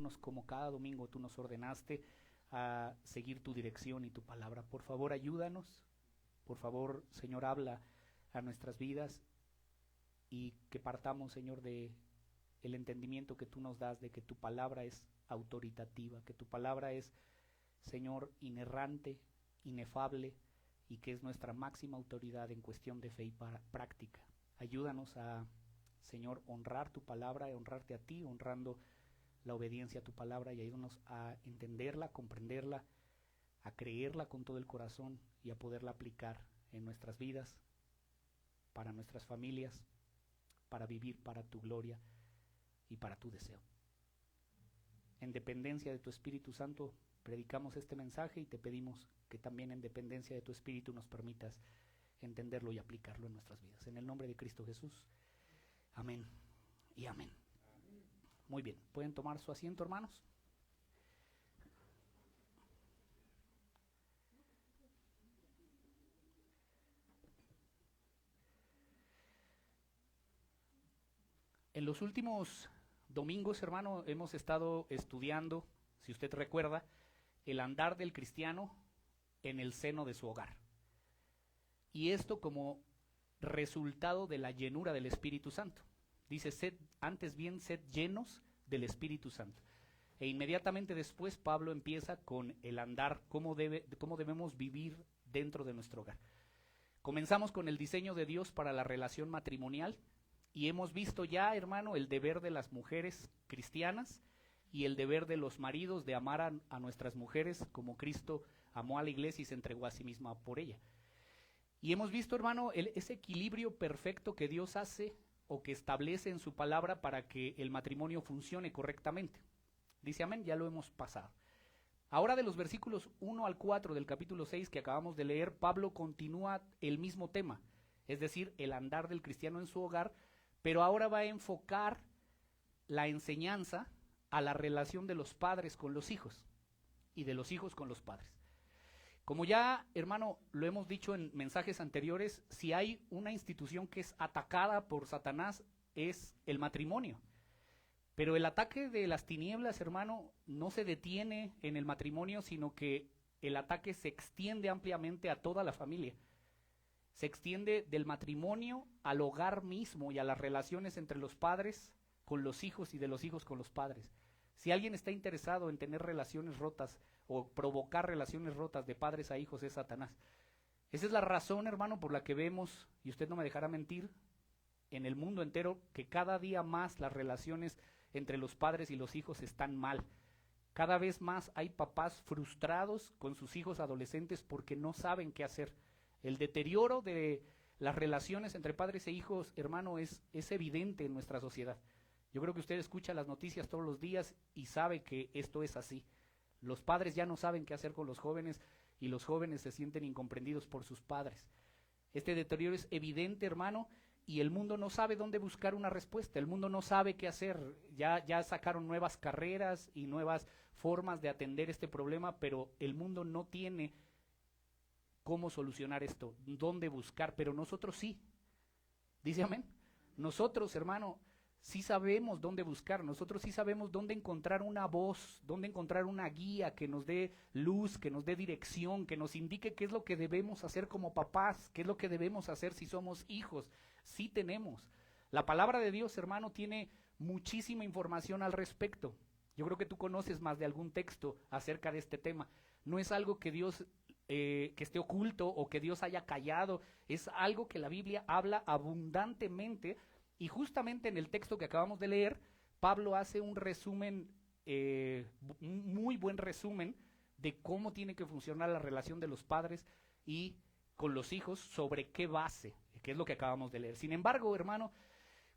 ayúdanos como cada domingo tú nos ordenaste a seguir tu dirección y tu palabra. Por favor, ayúdanos. Por favor, Señor, habla a nuestras vidas y que partamos, Señor, de el entendimiento que tú nos das de que tu palabra es autoritativa, que tu palabra es, Señor, inerrante, inefable y que es nuestra máxima autoridad en cuestión de fe y práctica. Ayúdanos a, Señor, honrar tu palabra, a honrarte a ti, honrando la obediencia a tu palabra, y ayúdanos a entenderla, comprenderla, a creerla con todo el corazón y a poderla aplicar en nuestras vidas, para nuestras familias, para vivir para tu gloria y para tu deseo. En dependencia de tu Espíritu Santo predicamos este mensaje y te pedimos que también en dependencia de tu Espíritu nos permitas entenderlo y aplicarlo en nuestras vidas. En el nombre de Cristo Jesús. Amén y amén. Muy bien, ¿pueden tomar su asiento, hermanos? En los últimos domingos, hermano, hemos estado estudiando, si usted recuerda, el andar del cristiano en el seno de su hogar. Y esto como resultado de la llenura del Espíritu Santo. Dice, antes bien, sed llenos del Espíritu Santo. E inmediatamente después Pablo empieza con el andar, cómo debemos vivir dentro de nuestro hogar. Comenzamos con el diseño de Dios para la relación matrimonial y hemos visto ya, hermano, el deber de las mujeres cristianas y el deber de los maridos de amar a nuestras mujeres como Cristo amó a la iglesia y se entregó a sí misma por ella. Y hemos visto, hermano, ese equilibrio perfecto que Dios hace o que establece en su palabra para que el matrimonio funcione correctamente. Dice amén, ya lo hemos pasado. Ahora de los versículos 1 al 4 del capítulo 6 que acabamos de leer, Pablo continúa el mismo tema, es decir, el andar del cristiano en su hogar, pero ahora va a enfocar la enseñanza a la relación de los padres con los hijos y de los hijos con los padres. Como ya, hermano, lo hemos dicho en mensajes anteriores, si hay una institución que es atacada por Satanás es el matrimonio. Pero el ataque de las tinieblas, hermano, no se detiene en el matrimonio, sino que el ataque se extiende ampliamente a toda la familia. Se extiende del matrimonio al hogar mismo y a las relaciones entre los padres con los hijos y de los hijos con los padres. Si alguien está interesado en tener relaciones rotas o provocar relaciones rotas de padres a hijos, es Satanás. Esa es la razón, hermano, por la que vemos, y usted no me dejará mentir, en el mundo entero, que cada día más las relaciones entre los padres y los hijos están mal. Cada vez más hay papás frustrados con sus hijos adolescentes porque no saben qué hacer. El deterioro de las relaciones entre padres e hijos, hermano, es evidente en nuestra sociedad. Yo creo que usted escucha las noticias todos los días y sabe que esto es así. Los padres ya no saben qué hacer con los jóvenes y los jóvenes se sienten incomprendidos por sus padres. Este deterioro es evidente, hermano, y el mundo no sabe dónde buscar una respuesta. El mundo no sabe qué hacer. Ya sacaron nuevas carreras y nuevas formas de atender este problema, pero el mundo no tiene cómo solucionar esto, dónde buscar, pero nosotros sí. Dice amén. Nosotros, hermano, sí sabemos dónde buscar, nosotros sí sabemos dónde encontrar una voz, dónde encontrar una guía que nos dé luz, que nos dé dirección, que nos indique qué es lo que debemos hacer como papás, qué es lo que debemos hacer si somos hijos. Sí tenemos. La palabra de Dios, hermano, tiene muchísima información al respecto. Yo creo que tú conoces más de algún texto acerca de este tema. No es algo que Dios que esté oculto o que Dios haya callado, es algo que la Biblia habla abundantemente. Y justamente en el texto que acabamos de leer, Pablo hace un resumen, un muy buen resumen de cómo tiene que funcionar la relación de los padres y con los hijos, sobre qué base, que es lo que acabamos de leer. Sin embargo, hermano,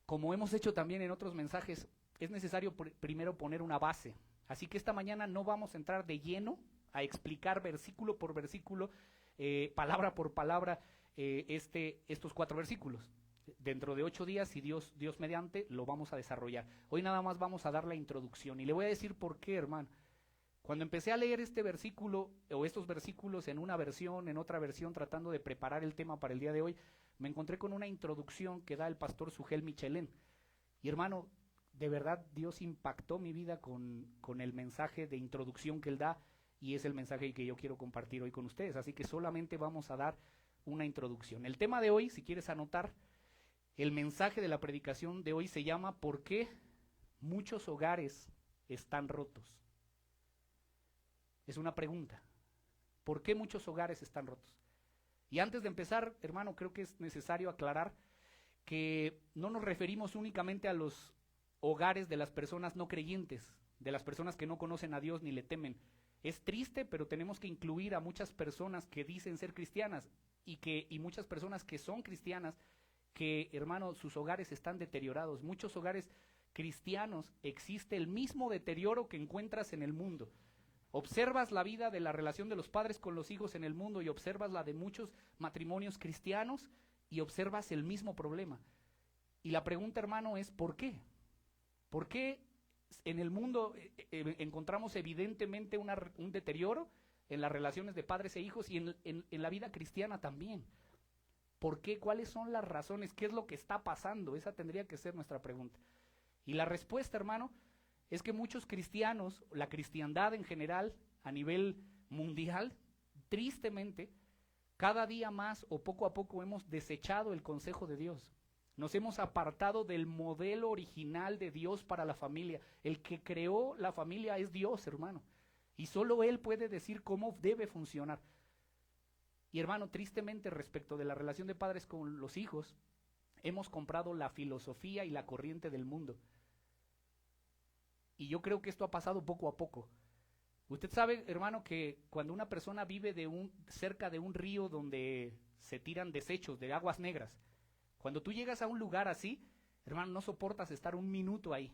como hemos hecho también en otros mensajes, es necesario primero poner una base. Así que esta mañana no vamos a entrar de lleno a explicar versículo por versículo, palabra por palabra, estos 4 versículos. Dentro de 8 días, si Dios mediante, lo vamos a desarrollar. Hoy nada más vamos a dar la introducción y le voy a decir por qué, hermano. Cuando empecé a leer este versículo o estos versículos en una versión, en otra versión, tratando de preparar el tema para el día de hoy, me encontré con una introducción que da el pastor Sugel Michelén. Y hermano, de verdad Dios impactó mi vida con el mensaje de introducción que Él da, y es el mensaje que yo quiero compartir hoy con ustedes. Así que solamente vamos a dar una introducción. El tema de hoy, si quieres anotar, el mensaje de la predicación de hoy se llama ¿Por qué muchos hogares están rotos? Es una pregunta. ¿Por qué muchos hogares están rotos? Y antes de empezar, hermano, creo que es necesario aclarar que no nos referimos únicamente a los hogares de las personas no creyentes, de las personas que no conocen a Dios ni le temen. Es triste, pero tenemos que incluir a muchas personas que dicen ser cristianas y muchas personas que son cristianas, que, hermano, sus hogares están deteriorados. Muchos hogares cristianos existe el mismo deterioro que encuentras en el mundo. Observas la vida de la relación de los padres con los hijos en el mundo y observas la de muchos matrimonios cristianos y observas el mismo problema. Y la pregunta, hermano, es ¿por qué? ¿Por qué en el mundo encontramos evidentemente un deterioro en las relaciones de padres e hijos y en la vida cristiana también? ¿Por qué? ¿Cuáles son las razones? ¿Qué es lo que está pasando? Esa tendría que ser nuestra pregunta. Y la respuesta, hermano, es que muchos cristianos, la cristiandad en general, a nivel mundial, tristemente, cada día más o poco a poco hemos desechado el consejo de Dios. Nos hemos apartado del modelo original de Dios para la familia. El que creó la familia es Dios, hermano. Y solo Él puede decir cómo debe funcionar. Y hermano, tristemente respecto de la relación de padres con los hijos, hemos comprado la filosofía y la corriente del mundo. Y yo creo que esto ha pasado poco a poco. Usted sabe, hermano, que cuando una persona vive cerca de un río donde se tiran desechos de aguas negras, cuando tú llegas a un lugar así, hermano, no soportas estar un minuto ahí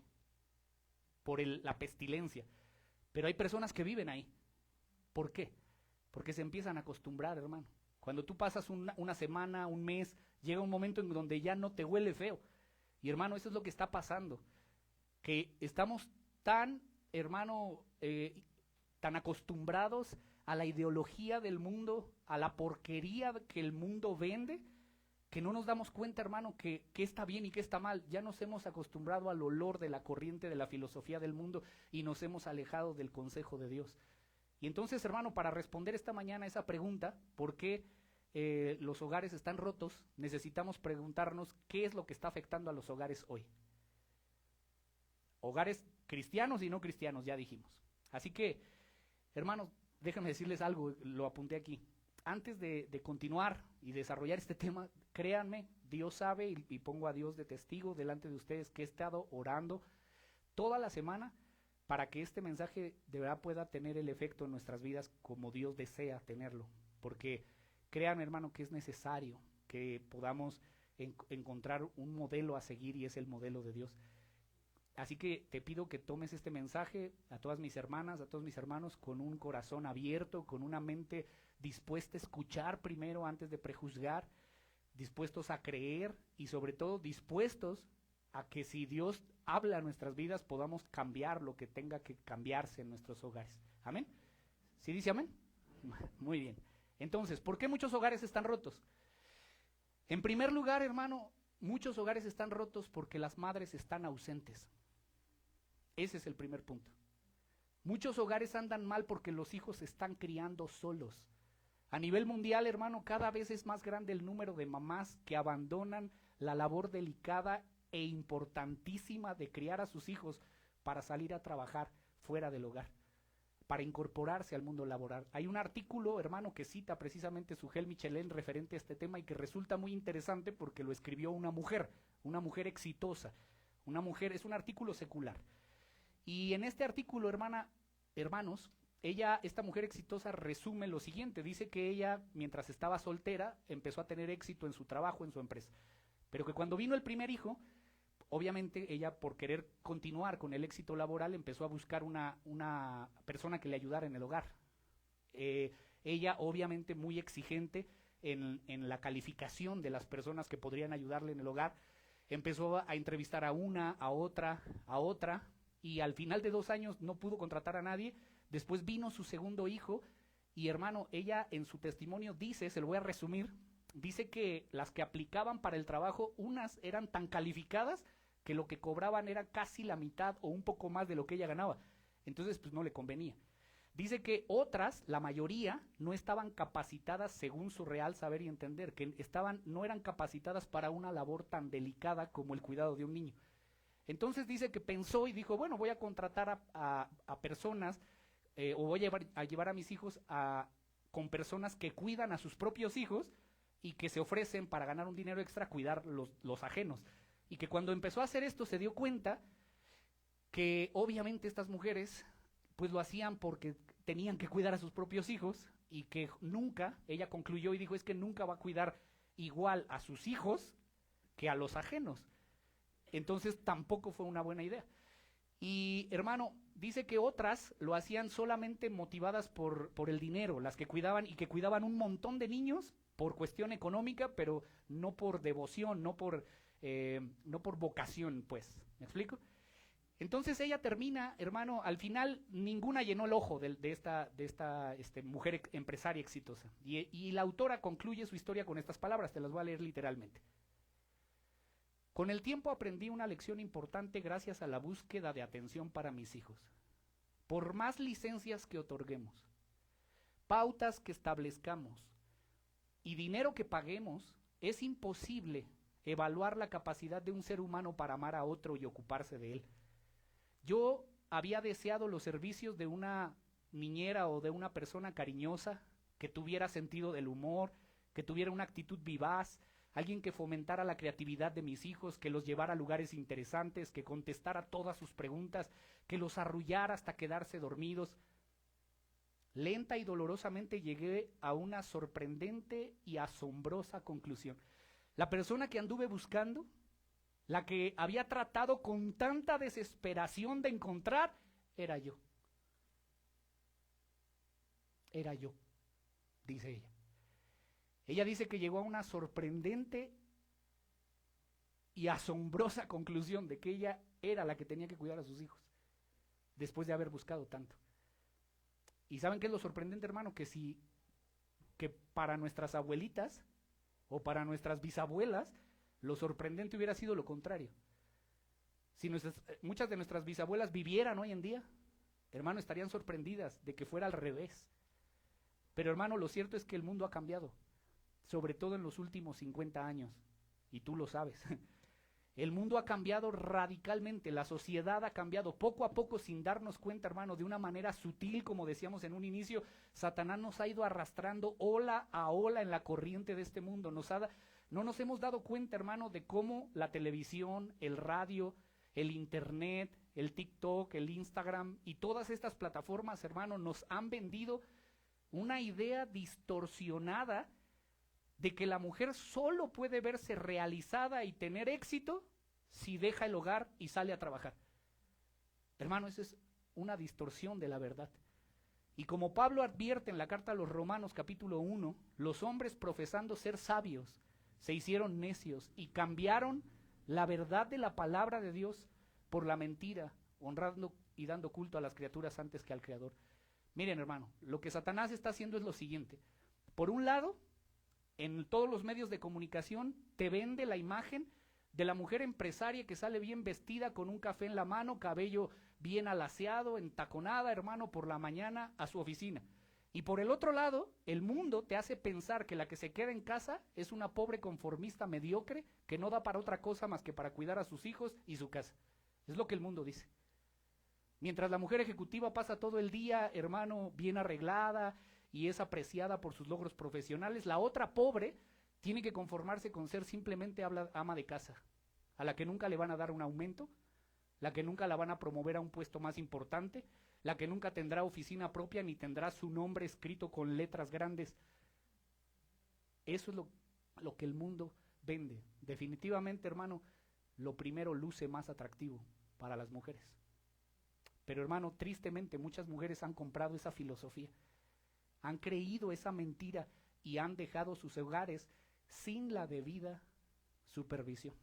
por la pestilencia. Pero hay personas que viven ahí. ¿Por qué? Porque se empiezan a acostumbrar, hermano. Cuando tú pasas una semana, un mes, llega un momento en donde ya no te huele feo. Y hermano, eso es lo que está pasando. Que estamos tan, hermano, tan acostumbrados a la ideología del mundo, a la porquería que el mundo vende, que no nos damos cuenta, hermano, que está bien y que está mal. Ya nos hemos acostumbrado al olor de la corriente de la filosofía del mundo y nos hemos alejado del consejo de Dios. Y entonces, hermano, para responder esta mañana esa pregunta, ¿por qué los hogares están rotos? Necesitamos preguntarnos qué es lo que está afectando a los hogares hoy. Hogares cristianos y no cristianos, ya dijimos. Así que, hermanos, déjenme decirles algo, lo apunté aquí. Antes de continuar y desarrollar este tema, créanme, Dios sabe y pongo a Dios de testigo delante de ustedes que he estado orando toda la semana para que este mensaje de verdad pueda tener el efecto en nuestras vidas como Dios desea tenerlo. Porque créanme, hermano, que es necesario que podamos encontrar un modelo a seguir y es el modelo de Dios. Así que te pido que tomes este mensaje a todas mis hermanas, a todos mis hermanos, con un corazón abierto, con una mente dispuesta a escuchar primero antes de prejuzgar, dispuestos a creer y sobre todo dispuestos a que si Dios habla a nuestras vidas podamos cambiar lo que tenga que cambiarse en nuestros hogares. ¿Amén? ¿Sí dice amén? Muy bien. Entonces, ¿por qué muchos hogares están rotos? En primer lugar, hermano, muchos hogares están rotos porque las madres están ausentes. Ese es el primer punto. Muchos hogares andan mal porque los hijos se están criando solos. A nivel mundial, hermano, cada vez es más grande el número de mamás que abandonan la labor delicada e importantísima de criar a sus hijos para salir a trabajar fuera del hogar, para incorporarse al mundo laboral. Hay un artículo, hermano, que cita precisamente Sujel Michelén referente a este tema y que resulta muy interesante porque lo escribió una mujer exitosa, una mujer, es un artículo secular. Y en este artículo, hermanos, esta mujer exitosa resume lo siguiente, dice que ella, mientras estaba soltera, empezó a tener éxito en su trabajo, en su empresa, pero que cuando vino el primer hijo, obviamente ella por querer continuar con el éxito laboral empezó a buscar una persona que le ayudara en el hogar. Ella obviamente muy exigente en la calificación de las personas que podrían ayudarle en el hogar, empezó a entrevistar a una, a otra, y al final de 2 años no pudo contratar a nadie. Después vino su segundo hijo y, hermano, ella en su testimonio dice, se lo voy a resumir, dice que las que aplicaban para el trabajo, unas eran tan calificadas que lo que cobraban era casi la mitad o un poco más de lo que ella ganaba. Entonces, pues no le convenía. Dice que otras, la mayoría, no estaban capacitadas según su real saber y entender, que no eran capacitadas para una labor tan delicada como el cuidado de un niño. Entonces dice que pensó y dijo, bueno, voy a contratar a personas o voy a llevar a mis hijos con personas que cuidan a sus propios hijos y que se ofrecen para ganar un dinero extra a cuidar los ajenos. Y que cuando empezó a hacer esto se dio cuenta que obviamente estas mujeres pues lo hacían porque tenían que cuidar a sus propios hijos y que nunca, ella concluyó y dijo, es que nunca va a cuidar igual a sus hijos que a los ajenos. Entonces tampoco fue una buena idea. Y hermano, dice que otras lo hacían solamente motivadas por el dinero, las que cuidaban y que cuidaban un montón de niños por cuestión económica, pero no por devoción, no por vocación, pues. ¿Me explico? Entonces ella termina, hermano, al final ninguna llenó el ojo de esta mujer empresaria exitosa. Y la autora concluye su historia con estas palabras, te las voy a leer literalmente. Con el tiempo aprendí una lección importante gracias a la búsqueda de atención para mis hijos. Por más licencias que otorguemos, pautas que establezcamos y dinero que paguemos, es imposible evaluar la capacidad de un ser humano para amar a otro y ocuparse de él. Yo había deseado los servicios de una niñera o de una persona cariñosa, que tuviera sentido del humor, que tuviera una actitud vivaz, alguien que fomentara la creatividad de mis hijos, que los llevara a lugares interesantes, que contestara todas sus preguntas, que los arrullara hasta quedarse dormidos. Lenta y dolorosamente llegué a una sorprendente y asombrosa conclusión. La persona que anduve buscando, la que había tratado con tanta desesperación de encontrar, era yo. Era yo, dice ella. Ella dice que llegó a una sorprendente y asombrosa conclusión de que ella era la que tenía que cuidar a sus hijos, después de haber buscado tanto. ¿Y saben qué es lo sorprendente, hermano? Que para nuestras abuelitas o para nuestras bisabuelas, lo sorprendente hubiera sido lo contrario. Si muchas de nuestras bisabuelas vivieran hoy en día, hermano, estarían sorprendidas de que fuera al revés. Pero hermano, lo cierto es que el mundo ha cambiado, sobre todo en los últimos 50 años, y tú lo sabes. El mundo ha cambiado radicalmente, la sociedad ha cambiado poco a poco sin darnos cuenta, hermano, de una manera sutil, como decíamos en un inicio. Satanás nos ha ido arrastrando ola a ola en la corriente de este mundo. No nos hemos dado cuenta, hermano, de cómo la televisión, el radio, el internet, el TikTok, el Instagram y todas estas plataformas, hermano, nos han vendido una idea distorsionada de que la mujer solo puede verse realizada y tener éxito si deja el hogar y sale a trabajar. Hermano, esa es una distorsión de la verdad. Y como Pablo advierte en la carta a los Romanos capítulo 1, los hombres profesando ser sabios se hicieron necios y cambiaron la verdad de la palabra de Dios por la mentira, honrando y dando culto a las criaturas antes que al Creador. Miren, hermano, lo que Satanás está haciendo es lo siguiente. Por un lado, en todos los medios de comunicación te vende la imagen de la mujer empresaria que sale bien vestida con un café en la mano, cabello bien alaciado, entaconada, hermano, por la mañana a su oficina. Y por el otro lado, el mundo te hace pensar que la que se queda en casa es una pobre conformista mediocre que no da para otra cosa más que para cuidar a sus hijos y su casa. Es lo que el mundo dice. Mientras la mujer ejecutiva pasa todo el día, hermano, bien arreglada y es apreciada por sus logros profesionales, la otra pobre tiene que conformarse con ser simplemente ama de casa, a la que nunca le van a dar un aumento, la que nunca la van a promover a un puesto más importante, la que nunca tendrá oficina propia ni tendrá su nombre escrito con letras grandes. Eso es lo que el mundo vende. Definitivamente, hermano, lo primero luce más atractivo para las mujeres. Pero, hermano, tristemente muchas mujeres han comprado esa filosofía, han creído esa mentira y han dejado sus hogares sin la debida supervisión.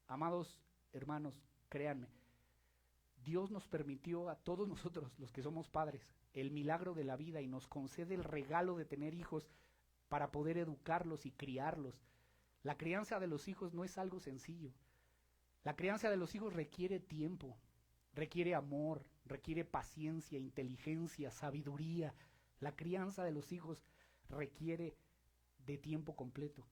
Amados hermanos, créanme, Dios nos permitió a todos nosotros, los que somos padres, el milagro de la vida y nos concede el regalo de tener hijos para poder educarlos y criarlos. La crianza de los hijos no es algo sencillo. La crianza de los hijos requiere tiempo, requiere amor, requiere paciencia, inteligencia, sabiduría. La crianza de los hijos requiere de tiempo completo.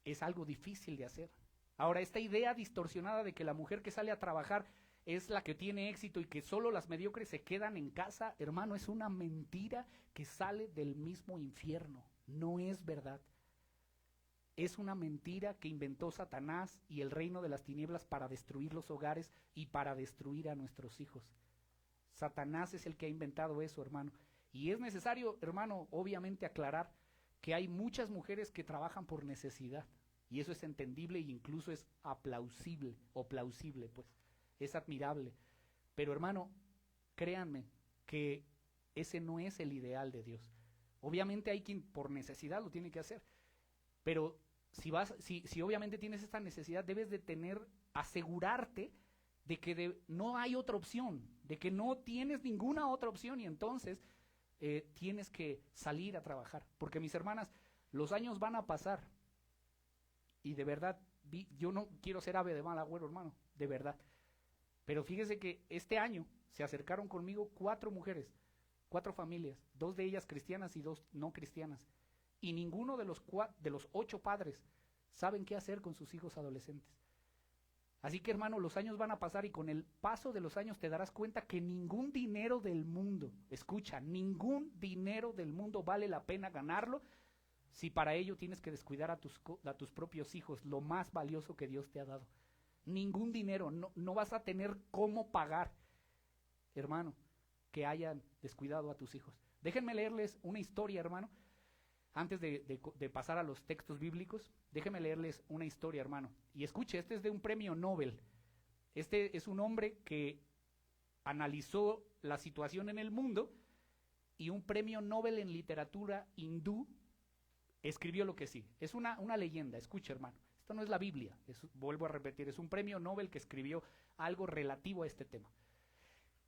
Es algo difícil de hacer. Ahora, esta idea distorsionada de que la mujer que sale a trabajar es la que tiene éxito y que solo las mediocres se quedan en casa, hermano, es una mentira que sale del mismo infierno. No es verdad. Es una mentira que inventó Satanás y el reino de las tinieblas para destruir los hogares y para destruir a nuestros hijos. Satanás es el que ha inventado eso, hermano. Y es necesario, hermano, obviamente aclarar que hay muchas mujeres que trabajan por necesidad. Y eso es entendible e incluso es aplausible o plausible, pues. Es admirable. Pero, hermano, créanme que ese no es el ideal de Dios. Obviamente hay quien por necesidad lo tiene que hacer. Pero si obviamente tienes esta necesidad, debes de asegurarte de que no hay otra opción, de que no tienes ninguna otra opción y entonces tienes que salir a trabajar. Porque mis hermanas, los años van a pasar y de verdad, yo no quiero ser ave de mal agüero, hermano, de verdad. Pero fíjese que este año se acercaron conmigo 4 mujeres, 4 familias, 2 de ellas cristianas y 2 no cristianas. Y ninguno de los 8 padres saben qué hacer con sus hijos adolescentes. Así que, hermano, los años van a pasar y con el paso de los años te darás cuenta que ningún dinero del mundo, escucha, ningún dinero del mundo vale la pena ganarlo si para ello tienes que descuidar a tus propios hijos, lo más valioso que Dios te ha dado. Ningún dinero, no vas a tener cómo pagar, hermano, que hayan descuidado a tus hijos. Déjenme leerles una historia, hermano. Antes de pasar a los textos bíblicos, déjenme leerles una historia, hermano. Y escuche, este es de un premio Nobel. Este es un hombre que analizó la situación en el mundo y un premio Nobel en literatura hindú escribió lo que sigue. Es una leyenda, escuche, hermano. Esto no es la Biblia, vuelvo a repetir, es un premio Nobel que escribió algo relativo a este tema.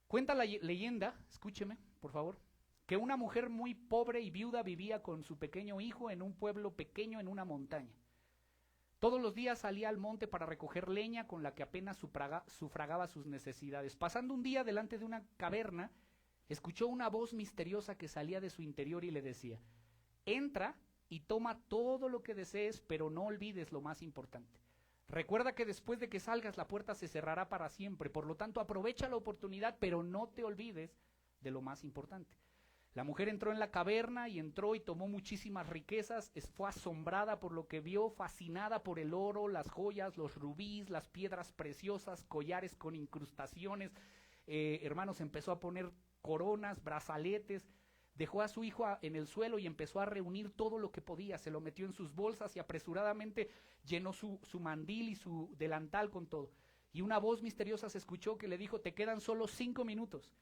Cuenta la leyenda, escúcheme, por favor, que una mujer muy pobre y viuda vivía con su pequeño hijo en un pueblo pequeño en una montaña. Todos los días salía al monte para recoger leña con la que apenas sufragaba sus necesidades. Pasando un día delante de una caverna, escuchó una voz misteriosa que salía de su interior y le decía: entra y toma todo lo que desees, pero no olvides lo más importante. Recuerda que después de que salgas la puerta se cerrará para siempre, por lo tanto aprovecha la oportunidad, pero no te olvides de lo más importante. La mujer entró en la caverna y tomó muchísimas riquezas, fue asombrada por lo que vio, fascinada por el oro, las joyas, los rubíes, las piedras preciosas, collares con incrustaciones, hermanos, empezó a poner coronas, brazaletes, dejó a su hijo en el suelo y empezó a reunir todo lo que podía, se lo metió en sus bolsas y apresuradamente llenó su mandil y su delantal con todo. Y una voz misteriosa se escuchó que le dijo: te quedan solo 5 minutos.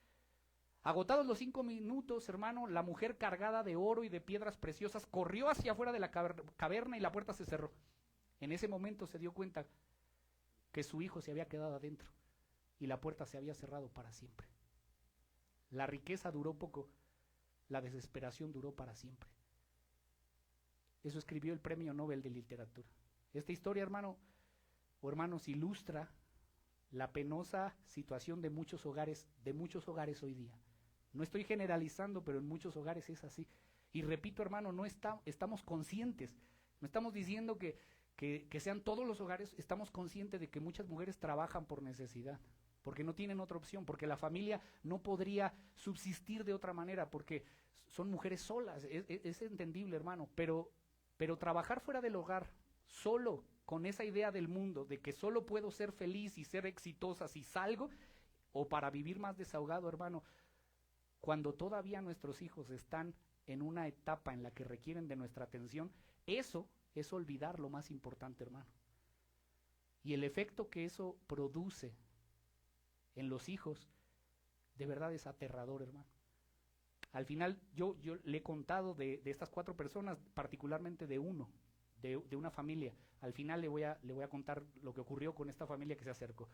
Agotados los 5 minutos, hermano, la mujer cargada de oro y de piedras preciosas corrió hacia afuera de la caverna y la puerta se cerró. En ese momento se dio cuenta que su hijo se había quedado adentro y la puerta se había cerrado para siempre. La riqueza duró poco, la desesperación duró para siempre. Eso escribió el premio Nobel de Literatura. Esta historia, hermano o hermanos, ilustra la penosa situación de muchos hogares hoy día. No estoy generalizando, pero en muchos hogares es así. Y repito, hermano, estamos conscientes, no estamos diciendo que sean todos los hogares, estamos conscientes de que muchas mujeres trabajan por necesidad, porque no tienen otra opción, porque la familia no podría subsistir de otra manera, porque son mujeres solas, es entendible, hermano, pero trabajar fuera del hogar, solo con esa idea del mundo, de que solo puedo ser feliz y ser exitosa si salgo, o para vivir más desahogado, hermano, cuando todavía nuestros hijos están en una etapa en la que requieren de nuestra atención, eso es olvidar lo más importante, hermano. Y el efecto que eso produce en los hijos, de verdad es aterrador, hermano. Al final, yo le he contado de estas 4 personas, particularmente de una familia. Al final le voy a contar lo que ocurrió con esta familia que se acercó,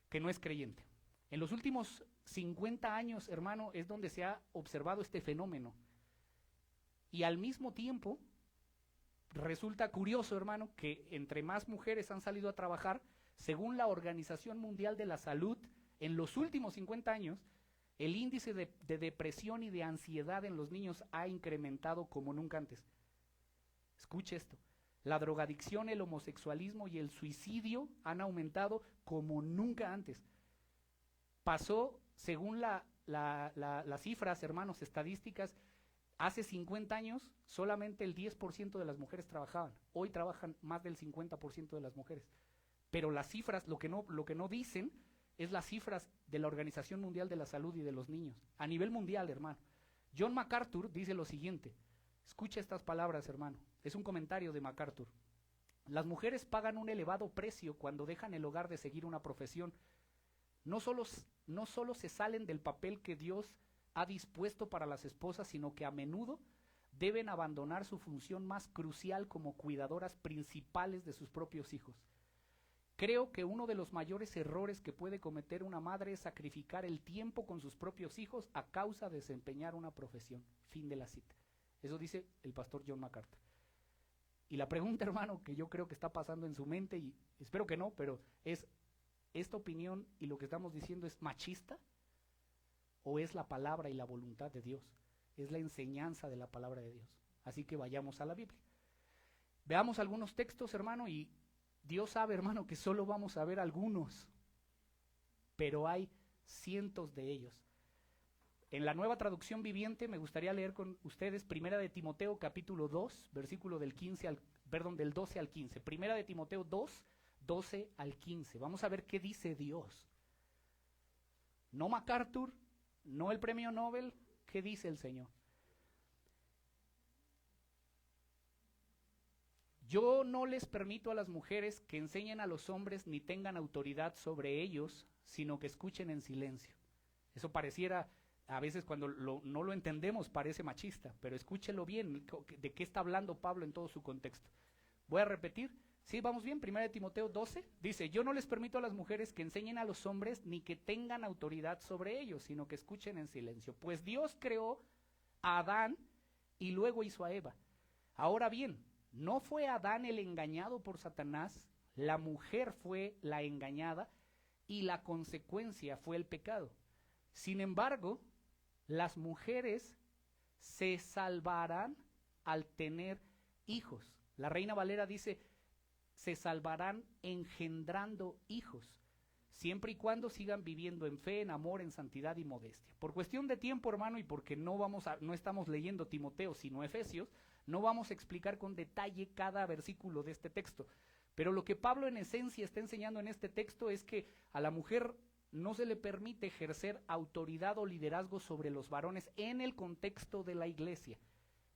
que no es creyente. En los últimos 50 años, hermano, es donde se ha observado este fenómeno. Y al mismo tiempo, resulta curioso, hermano, que entre más mujeres han salido a trabajar, Según la Organización Mundial de la Salud, en los últimos 50 años, el índice de depresión y de ansiedad en los niños ha incrementado como nunca antes. Escuche esto. La drogadicción, el homosexualismo y el suicidio han aumentado como nunca antes. Pasó, según las cifras, hermanos, estadísticas, hace 50 años solamente el 10% de las mujeres trabajaban. Hoy trabajan más del 50% de las mujeres. Pero las cifras, lo que no dicen es las cifras de la Organización Mundial de la Salud y de los niños. A nivel mundial, hermano. John MacArthur dice lo siguiente. Escucha estas palabras, hermano. Es un comentario de MacArthur. Las mujeres pagan un elevado precio cuando dejan el hogar de seguir una profesión. No solo se salen del papel que Dios ha dispuesto para las esposas, sino que a menudo deben abandonar su función más crucial como cuidadoras principales de sus propios hijos. Creo que uno de los mayores errores que puede cometer una madre es sacrificar el tiempo con sus propios hijos a causa de desempeñar una profesión. Fin de la cita. Eso dice el pastor John MacArthur. Y la pregunta, hermano, que yo creo que está pasando en su mente, y espero que no, pero es, ¿esta opinión y lo que estamos diciendo es machista? ¿O es la palabra y la voluntad de Dios? Es la enseñanza de la palabra de Dios. Así que vayamos a la Biblia. Veamos algunos textos, hermano, y Dios sabe, hermano, que solo vamos a ver algunos, pero hay cientos de ellos. En la Nueva Traducción Viviente me gustaría leer con ustedes Primera de Timoteo capítulo 2, versículo del 12 al 15. Primera de Timoteo 2, 12 al 15. Vamos a ver qué dice Dios. No MacArthur, no el premio Nobel, ¿qué dice el Señor? Yo no les permito a las mujeres que enseñen a los hombres ni tengan autoridad sobre ellos, sino que escuchen en silencio. Eso pareciera, a veces cuando no lo entendemos parece machista, pero escúchelo bien, de qué está hablando Pablo en todo su contexto. Voy a repetir, ¿sí? ¿Vamos bien? 1 Timoteo 12, dice, yo no les permito a las mujeres que enseñen a los hombres ni que tengan autoridad sobre ellos, sino que escuchen en silencio. Pues Dios creó a Adán y luego hizo a Eva. Ahora bien, no fue Adán el engañado por Satanás, la mujer fue la engañada y la consecuencia fue el pecado. Sin embargo, las mujeres se salvarán al tener hijos. La Reina Valera dice, se salvarán engendrando hijos, siempre y cuando sigan viviendo en fe, en amor, en santidad y modestia. Por cuestión de tiempo, hermano, y porque no estamos leyendo Timoteo, sino Efesios, no vamos a explicar con detalle cada versículo de este texto. Pero lo que Pablo en esencia está enseñando en este texto es que a la mujer no se le permite ejercer autoridad o liderazgo sobre los varones en el contexto de la iglesia.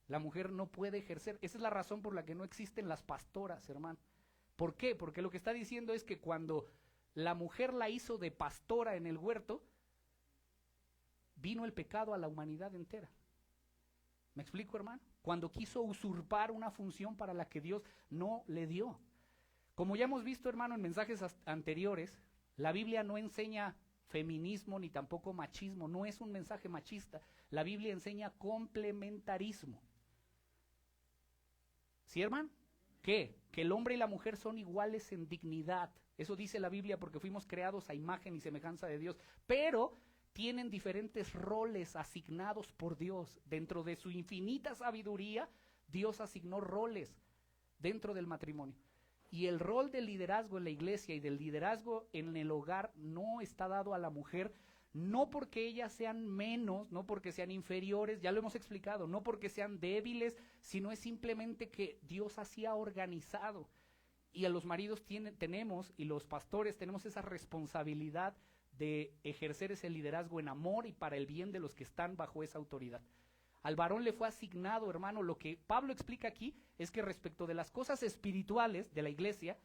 La mujer no puede ejercer. Esa es la razón por la que no existen las pastoras, hermano. ¿Por qué? Porque lo que está diciendo es que cuando la mujer la hizo de pastora en el huerto, vino el pecado a la humanidad entera. ¿Me explico, hermano? Cuando quiso usurpar una función para la que Dios no le dio. Como ya hemos visto, hermano, en mensajes anteriores, la Biblia no enseña feminismo ni tampoco machismo, no es un mensaje machista. La Biblia enseña complementarismo. ¿Sí, hermano? ¿Qué? Que el hombre y la mujer son iguales en dignidad. Eso dice la Biblia porque fuimos creados a imagen y semejanza de Dios. Pero tienen diferentes roles asignados por Dios. Dentro de su infinita sabiduría, Dios asignó roles dentro del matrimonio. Y el rol del liderazgo en la iglesia y del liderazgo en el hogar no está dado a la mujer, no porque ellas sean menos, no porque sean inferiores, ya lo hemos explicado, no porque sean débiles, sino es simplemente que Dios así ha organizado. Y a los maridos tenemos, y los pastores tenemos esa responsabilidad de ejercer ese liderazgo en amor y para el bien de los que están bajo esa autoridad. Al varón le fue asignado, hermano, lo que Pablo explica aquí es que respecto de las cosas espirituales de la iglesia,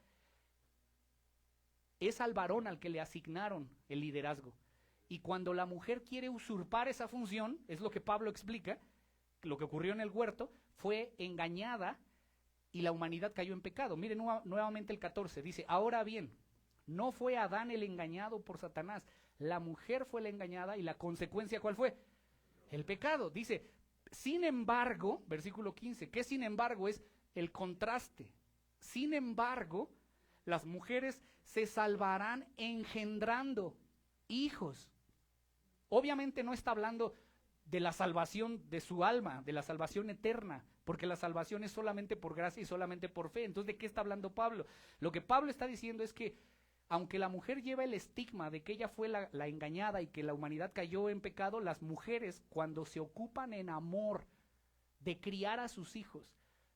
es al varón al que le asignaron el liderazgo. Y cuando la mujer quiere usurpar esa función, es lo que Pablo explica, lo que ocurrió en el huerto, fue engañada y la humanidad cayó en pecado. Miren nuevamente el 14, dice, ahora bien, no fue Adán el engañado por Satanás, la mujer fue la engañada y la consecuencia, ¿cuál fue? El pecado. Dice, sin embargo, versículo 15, ¿qué sin embargo? Es el contraste. Sin embargo, las mujeres se salvarán engendrando hijos. Obviamente no está hablando de la salvación de su alma, de la salvación eterna, porque la salvación es solamente por gracia y solamente por fe. Entonces, ¿de qué está hablando Pablo? Lo que Pablo está diciendo es que aunque la mujer lleva el estigma de que ella fue la engañada y que la humanidad cayó en pecado, las mujeres, cuando se ocupan en amor de criar a sus hijos,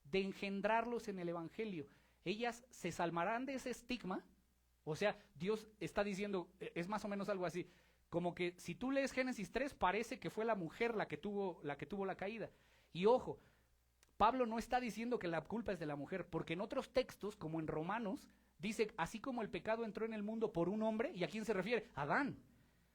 de engendrarlos en el evangelio, ellas se salvarán de ese estigma. O sea, Dios está diciendo, es más o menos algo así, como que si tú lees Génesis 3, parece que fue la mujer la que tuvo la caída. Y ojo, Pablo no está diciendo que la culpa es de la mujer, porque en otros textos, como en Romanos, dice, así como el pecado entró en el mundo por un hombre, ¿y a quién se refiere? Adán.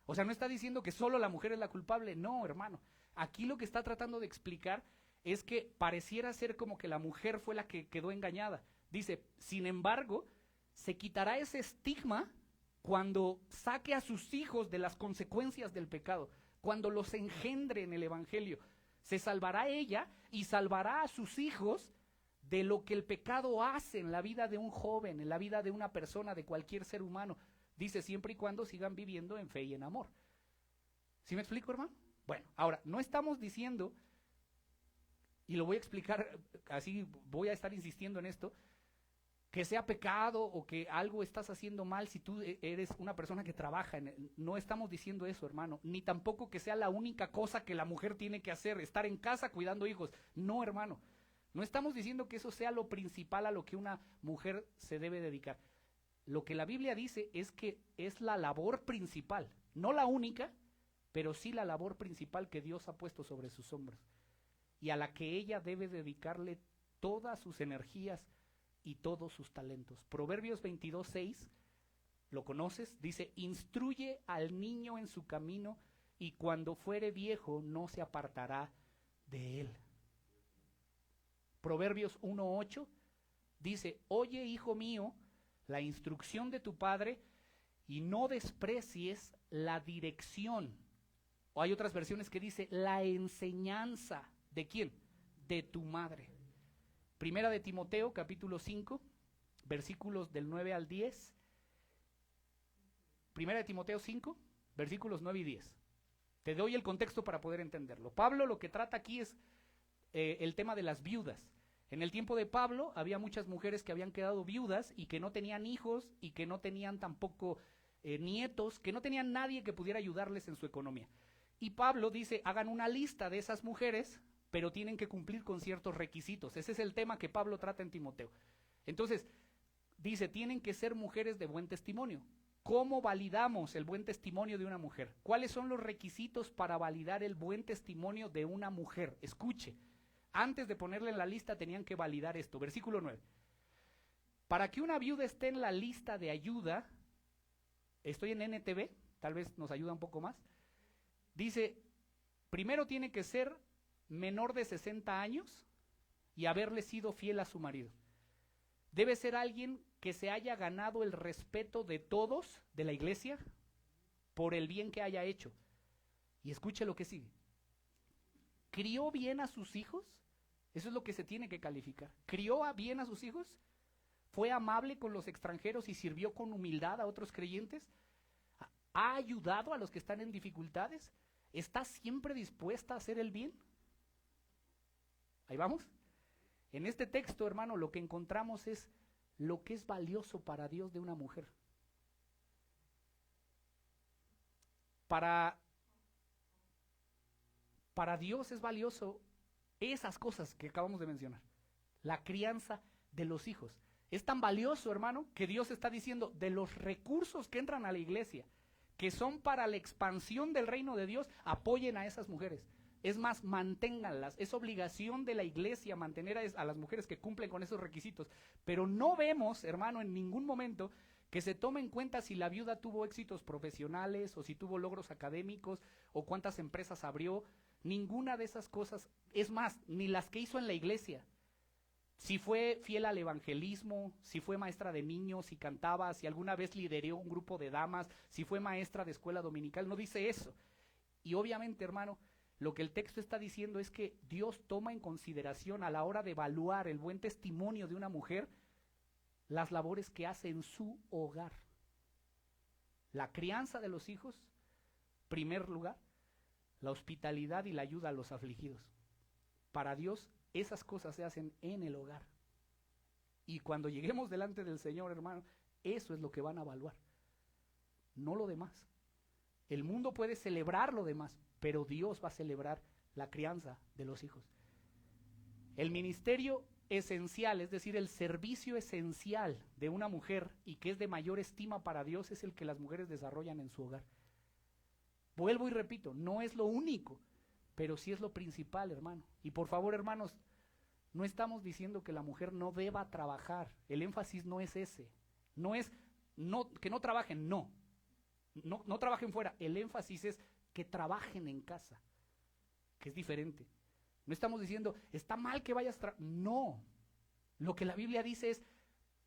O sea, no está diciendo que solo la mujer es la culpable, no, hermano. Aquí lo que está tratando de explicar es que pareciera ser como que la mujer fue la que quedó engañada. Dice, sin embargo, se quitará ese estigma cuando saque a sus hijos de las consecuencias del pecado, cuando los engendre en el evangelio. Se salvará ella y salvará a sus hijos de lo que el pecado hace en la vida de un joven, en la vida de una persona, de cualquier ser humano. Dice, siempre y cuando sigan viviendo en fe y en amor. ¿Sí me explico, hermano? Bueno, ahora, no estamos diciendo, y lo voy a explicar, así voy a estar insistiendo en esto, que sea pecado o que algo estás haciendo mal si tú eres una persona que trabaja. No estamos diciendo eso, hermano. Ni tampoco que sea la única cosa que la mujer tiene que hacer, estar en casa cuidando hijos. No, hermano. No estamos diciendo que eso sea lo principal a lo que una mujer se debe dedicar. Lo que la Biblia dice es que es la labor principal, no la única, pero sí la labor principal que Dios ha puesto sobre sus hombros y a la que ella debe dedicarle todas sus energías y todos sus talentos. Proverbios 22:6, ¿lo conoces? Dice, instruye al niño en su camino y cuando fuere viejo no se apartará de él. Proverbios 1:8 dice, oye, hijo mío, la instrucción de tu padre y no desprecies la dirección. O hay otras versiones que dice, la enseñanza. ¿De quién? De tu madre. Primera de Timoteo, capítulo 5, versículos del 9 al 10. Primera de Timoteo 5, versículos 9 y 10. Te doy el contexto para poder entenderlo. Pablo lo que trata aquí es el tema de las viudas. En el tiempo de Pablo había muchas mujeres que habían quedado viudas y que no tenían hijos y que no tenían tampoco nietos, que no tenían nadie que pudiera ayudarles en su economía. Y Pablo dice, hagan una lista de esas mujeres, pero tienen que cumplir con ciertos requisitos. Ese es el tema que Pablo trata en Timoteo. Entonces, dice, tienen que ser mujeres de buen testimonio. ¿Cómo validamos el buen testimonio de una mujer? ¿Cuáles son los requisitos para validar el buen testimonio de una mujer? Escuche, antes de ponerle en la lista tenían que validar esto. Versículo 9. Para que una viuda esté en la lista de ayuda, estoy en NTV, tal vez nos ayuda un poco más, dice, primero tiene que ser menor de 60 años y haberle sido fiel a su marido. Debe ser alguien que se haya ganado el respeto de todos de la iglesia por el bien que haya hecho. Y escuche lo que sigue. ¿Crió bien a sus hijos? Eso es lo que se tiene que calificar. ¿Crió bien a sus hijos? ¿Fue amable con los extranjeros y sirvió con humildad a otros creyentes? ¿Ha ayudado a los que están en dificultades? ¿Está siempre dispuesta a hacer el bien? Ahí vamos. En este texto, hermano, lo que encontramos es lo que es valioso para Dios de una mujer. Para Dios es valioso esas cosas que acabamos de mencionar. La crianza de los hijos. Es tan valioso, hermano, que Dios está diciendo de los recursos que entran a la iglesia, que son para la expansión del reino de Dios, apoyen a esas mujeres. Es más, manténganlas. Es obligación de la iglesia mantener a las mujeres que cumplen con esos requisitos. Pero no vemos, hermano, en ningún momento que se tome en cuenta si la viuda tuvo éxitos profesionales o si tuvo logros académicos o cuántas empresas abrió. Ninguna de esas cosas, es más, ni las que hizo en la iglesia. Si fue fiel al evangelismo, si fue maestra de niños, si cantaba, si alguna vez lideró un grupo de damas, si fue maestra de escuela dominical, no dice eso. Y obviamente, hermano, lo que el texto está diciendo es que Dios toma en consideración a la hora de evaluar el buen testimonio de una mujer, las labores que hace en su hogar. La crianza de los hijos, primer lugar, la hospitalidad y la ayuda a los afligidos. Para Dios, esas cosas se hacen en el hogar. Y cuando lleguemos delante del Señor, hermano, eso es lo que van a evaluar, no lo demás. El mundo puede celebrar lo demás, pero Dios va a celebrar la crianza de los hijos. El ministerio esencial, es decir, el servicio esencial de una mujer y que es de mayor estima para Dios, es el que las mujeres desarrollan en su hogar. Vuelvo y repito, no es lo único, pero sí es lo principal, hermano. Y por favor, hermanos, no estamos diciendo que la mujer no deba trabajar. El énfasis no es ese. No es que no trabajen, no trabajen fuera. El énfasis es que trabajen en casa, que es diferente. No estamos diciendo, está mal que vayas no. Lo que la Biblia dice es,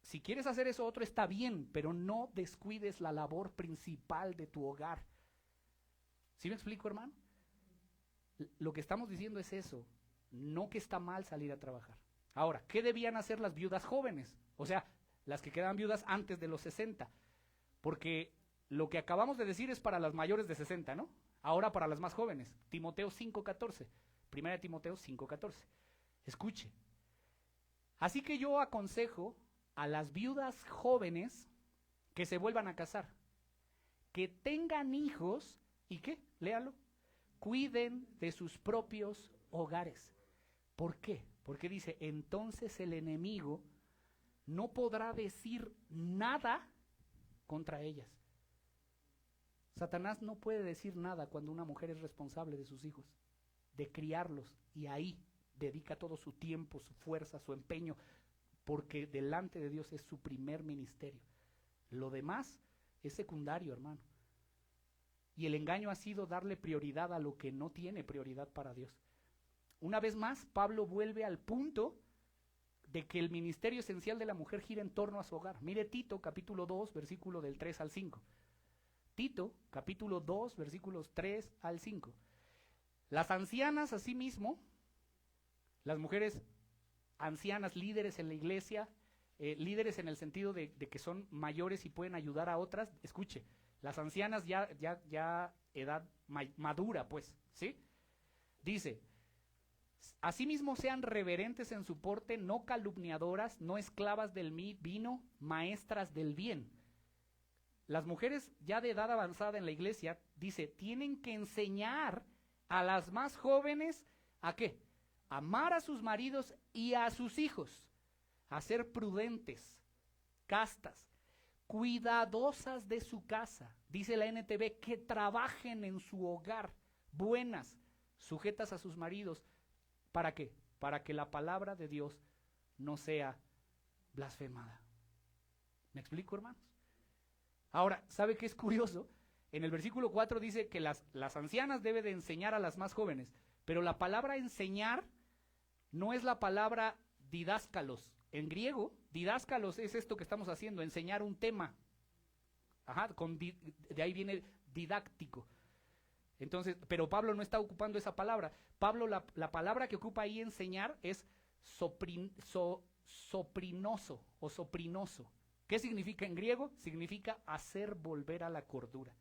si quieres hacer eso otro está bien, pero no descuides la labor principal de tu hogar. ¿Sí me explico, hermano? Lo que estamos diciendo es eso, no que está mal salir a trabajar. Ahora, ¿qué debían hacer las viudas jóvenes? O sea, las que quedaban viudas antes de los 60. Porque lo que acabamos de decir es para las mayores de 60, ¿no? Ahora para las más jóvenes. Timoteo 5:14. Primera de Timoteo 5:14. Escuche. Así que yo aconsejo a las viudas jóvenes que se vuelvan a casar, que tengan hijos y ¿qué? Léalo. Cuiden de sus propios hogares. ¿Por qué? Porque dice, entonces el enemigo no podrá decir nada contra ellas. Satanás no puede decir nada cuando una mujer es responsable de sus hijos, de criarlos, y ahí dedica todo su tiempo, su fuerza, su empeño, porque delante de Dios es su primer ministerio. Lo demás es secundario, hermano. Y el engaño ha sido darle prioridad a lo que no tiene prioridad para Dios. Una vez más, Pablo vuelve al punto de que el ministerio esencial de la mujer gira en torno a su hogar. Mire Tito, capítulo 2, versículo del 3 al 5. Tito, capítulo 2, versículos 3 al 5. Las ancianas, asimismo, las mujeres ancianas, líderes en la iglesia, líderes en el sentido de que son mayores y pueden ayudar a otras. Escuche, las ancianas ya edad madura, pues, ¿sí? Dice, asimismo sean reverentes en su porte, no calumniadoras, no esclavas del vino, maestras del bien. Las mujeres ya de edad avanzada en la iglesia, dice, tienen que enseñar a las más jóvenes, ¿a qué? Amar a sus maridos y a sus hijos, a ser prudentes, castas, cuidadosas de su casa. Dice la NTV, que trabajen en su hogar, buenas, sujetas a sus maridos. ¿Para qué? Para que la palabra de Dios no sea blasfemada. ¿Me explico, hermanos? Ahora, ¿sabe qué es curioso? En el versículo 4 dice que las ancianas deben de enseñar a las más jóvenes, pero la palabra enseñar no es la palabra didáscalos. En griego, didáscalos es esto que estamos haciendo, enseñar un tema. Ajá, de ahí viene didáctico. Entonces, pero Pablo no está ocupando esa palabra. Pablo, la palabra que ocupa ahí enseñar es soprinoso o soprinoso. ¿Qué significa en griego? Significa hacer volver a la cordura.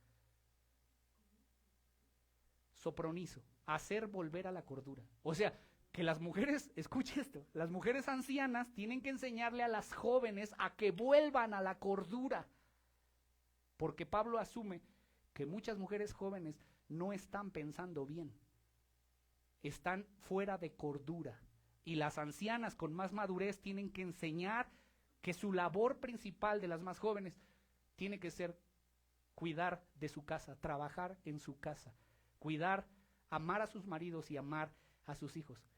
Sopronizo, hacer volver a la cordura. O sea, que las mujeres, escuche esto, las mujeres ancianas tienen que enseñarle a las jóvenes a que vuelvan a la cordura. Porque Pablo asume que muchas mujeres jóvenes no están pensando bien, están fuera de cordura. Y las ancianas con más madurez tienen que enseñar que su labor principal de las más jóvenes tiene que ser cuidar de su casa, trabajar en su casa, cuidar, amar a sus maridos y amar a sus hijos.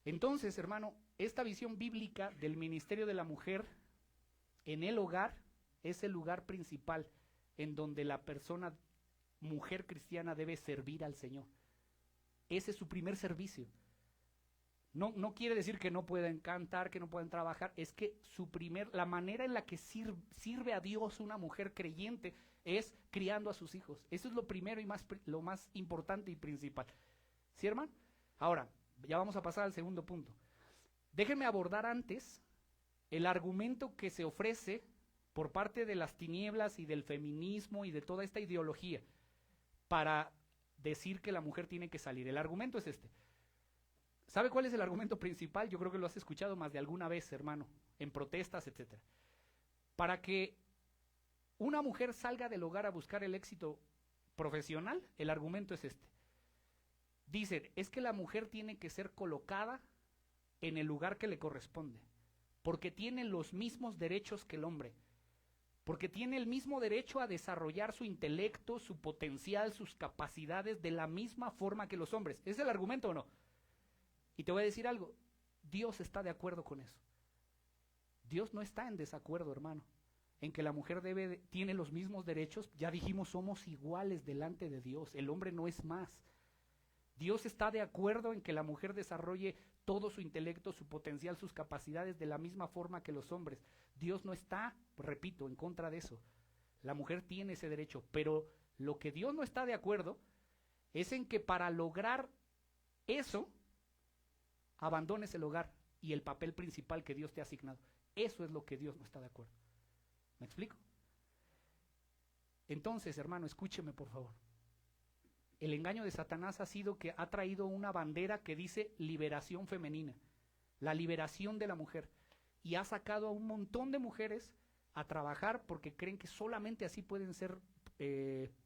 Entonces, hermano, esta visión bíblica del ministerio de la mujer en el hogar es el lugar principal en donde la persona, mujer cristiana, debe servir al Señor. Ese es su primer servicio. No quiere decir que no puedan cantar, que no puedan trabajar, es que la manera en la que sirve a Dios una mujer creyente es criando a sus hijos. Eso es lo primero y lo más importante y principal. ¿Sí, hermano? Ahora, ya vamos a pasar al segundo punto. Déjenme abordar antes el argumento que se ofrece por parte de las tinieblas y del feminismo y de toda esta ideología para decir que la mujer tiene que salir. El argumento es este. ¿Sabe cuál es el argumento principal? Yo creo que lo has escuchado más de alguna vez, hermano, en protestas, etcétera. Para que una mujer salga del hogar a buscar el éxito profesional, el argumento es este. Dicen, es que la mujer tiene que ser colocada en el lugar que le corresponde, porque tiene los mismos derechos que el hombre, porque tiene el mismo derecho a desarrollar su intelecto, su potencial, sus capacidades de la misma forma que los hombres. ¿Es el argumento o no? Y te voy a decir algo, Dios está de acuerdo con eso. Dios no está en desacuerdo, hermano, en que la mujer tiene los mismos derechos. Ya dijimos, somos iguales delante de Dios, el hombre no es más. Dios está de acuerdo en que la mujer desarrolle todo su intelecto, su potencial, sus capacidades de la misma forma que los hombres. Dios no está, repito, en contra de eso. La mujer tiene ese derecho, pero lo que Dios no está de acuerdo es en que para lograr eso, abandones el hogar y el papel principal que Dios te ha asignado. Eso es lo que Dios no está de acuerdo. ¿Me explico? Entonces, hermano, escúcheme por favor. El engaño de Satanás ha sido que ha traído una bandera que dice liberación femenina, la liberación de la mujer, y ha sacado a un montón de mujeres a trabajar porque creen que solamente así pueden ser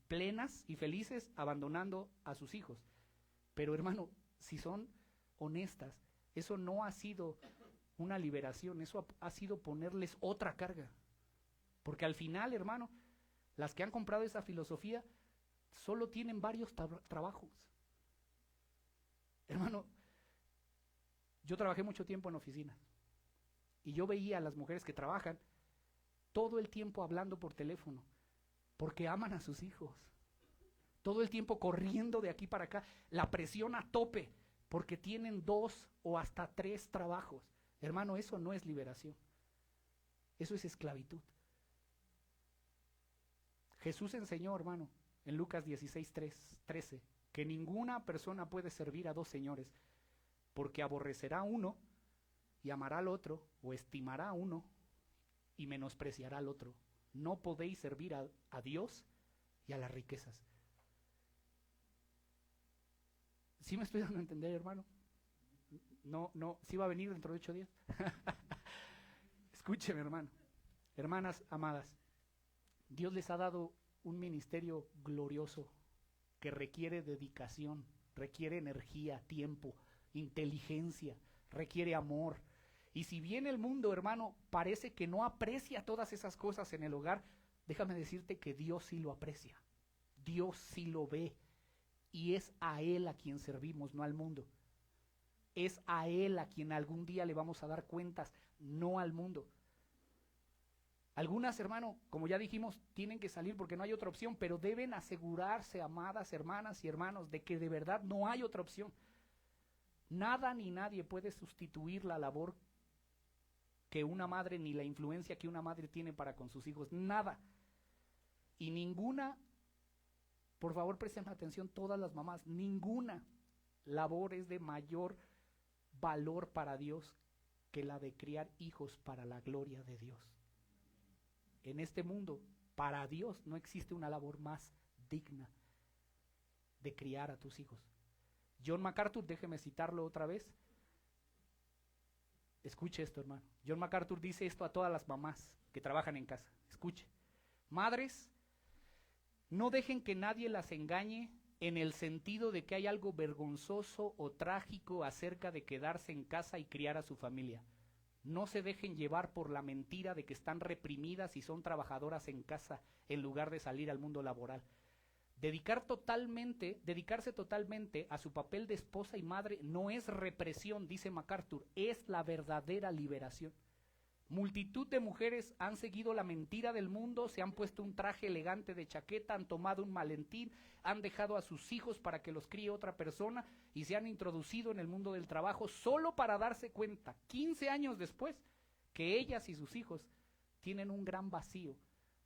plenas y felices abandonando a sus hijos. Pero hermano, si son honestas, eso no ha sido una liberación, eso ha sido ponerles otra carga. Porque al final, hermano, las que han comprado esa filosofía solo tienen varios trabajos. Hermano, yo trabajé mucho tiempo en oficina y yo veía a las mujeres que trabajan todo el tiempo hablando por teléfono porque aman a sus hijos, todo el tiempo corriendo de aquí para acá, la presión a tope porque tienen 2 o hasta 3 trabajos. Hermano, eso no es liberación, eso es esclavitud. Jesús enseñó, hermano, en Lucas 16:13, que ninguna persona puede servir a 2 señores, porque aborrecerá a uno y amará al otro, o estimará a uno y menospreciará al otro. No podéis servir a Dios y a las riquezas. ¿Sí me estoy dando a entender, hermano? No, ¿sí va a venir dentro de 8 días? Escúcheme, hermano. Hermanas amadas, Dios les ha dado un ministerio glorioso que requiere dedicación, requiere energía, tiempo, inteligencia, requiere amor. Y si bien el mundo, hermano, parece que no aprecia todas esas cosas en el hogar, déjame decirte que Dios sí lo aprecia, Dios sí lo ve, y es a Él a quien servimos, no al mundo. Es a Él a quien algún día le vamos a dar cuentas, no al mundo. Algunas, hermano, como ya dijimos, tienen que salir porque no hay otra opción, pero deben asegurarse, amadas hermanas y hermanos, de que de verdad no hay otra opción. Nada ni nadie puede sustituir la labor que una madre, ni la influencia que una madre tiene para con sus hijos, nada. Y ninguna, por favor presten atención todas las mamás, ninguna labor es de mayor valor para Dios que la de criar hijos para la gloria de Dios. En este mundo, para Dios no existe una labor más digna de criar a tus hijos. John MacArthur, déjeme citarlo otra vez. Escuche esto, hermano. John MacArthur dice esto a todas las mamás que trabajan en casa. Escuche. Madres, no dejen que nadie las engañe en el sentido de que hay algo vergonzoso o trágico acerca de quedarse en casa y criar a su familia. No se dejen llevar por la mentira de que están reprimidas y son trabajadoras en casa en lugar de salir al mundo laboral. Dedicarse totalmente a su papel de esposa y madre no es represión, dice MacArthur, es la verdadera liberación. Multitud de mujeres han seguido la mentira del mundo, se han puesto un traje elegante de chaqueta, han tomado un maletín, han dejado a sus hijos para que los críe otra persona y se han introducido en el mundo del trabajo solo para darse cuenta, 15 años después, que ellas y sus hijos tienen un gran vacío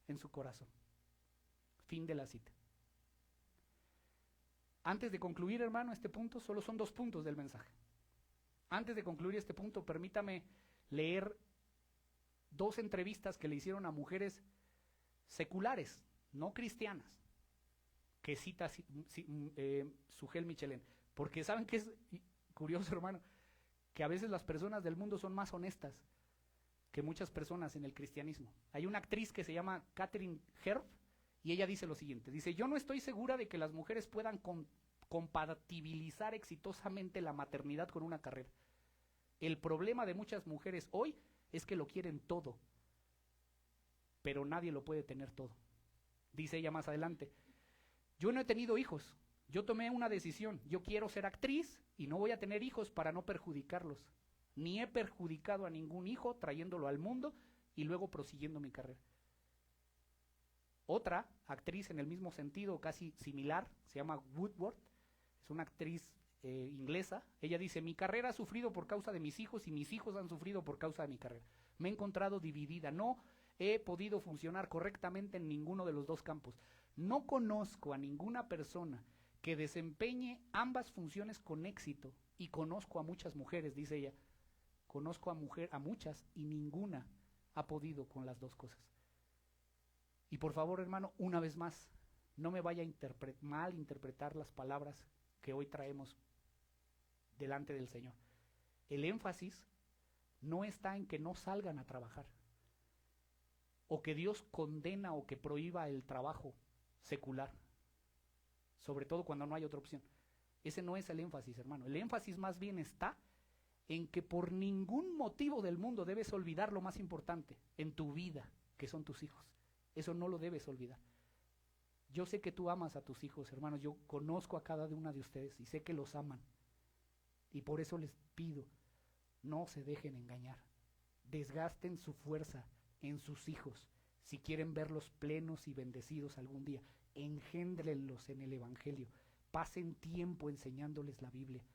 en su corazón. Fin de la cita. Antes de concluir, hermano, este punto, solo son 2 puntos del mensaje. Antes de concluir este punto, permítame leer 2 entrevistas que le hicieron a mujeres seculares, no cristianas, que cita Sujel Michelén. Porque ¿saben qué es curioso, hermano? Que a veces las personas del mundo son más honestas que muchas personas en el cristianismo. Hay una actriz que se llama Katharine Herf y ella dice lo siguiente, dice, yo no estoy segura de que las mujeres puedan compatibilizar exitosamente la maternidad con una carrera. El problema de muchas mujeres hoy es que lo quieren todo, pero nadie lo puede tener todo. Dice ella más adelante, yo no he tenido hijos, yo tomé una decisión, yo quiero ser actriz y no voy a tener hijos para no perjudicarlos, ni he perjudicado a ningún hijo trayéndolo al mundo y luego prosiguiendo mi carrera. Otra actriz en el mismo sentido, casi similar, se llama Woodward, es una actriz inglesa. Ella dice, mi carrera ha sufrido por causa de mis hijos y mis hijos han sufrido por causa de mi carrera. Me he encontrado dividida, no he podido funcionar correctamente en ninguno de los 2 campos. No conozco a ninguna persona que desempeñe ambas funciones con éxito y conozco a muchas mujeres, dice ella, conozco a muchas y ninguna ha podido con las 2 cosas. Y por favor, hermano, una vez más, no me vaya a malinterpretar las palabras que hoy traemos delante del Señor. El énfasis no está en que no salgan a trabajar, o que Dios condena o que prohíba el trabajo secular, sobre todo cuando no hay otra opción. Ese no es el énfasis, hermano. El énfasis más bien está en que por ningún motivo del mundo debes olvidar lo más importante en tu vida, que son tus hijos. Eso no lo debes olvidar. Yo sé que tú amas a tus hijos, hermanos. Yo conozco a cada una de ustedes y sé que los aman. Y por eso les pido, no se dejen engañar. Desgasten su fuerza en sus hijos. Si quieren verlos plenos y bendecidos algún día, engéndrenlos en el Evangelio. Pasen tiempo enseñándoles la Biblia.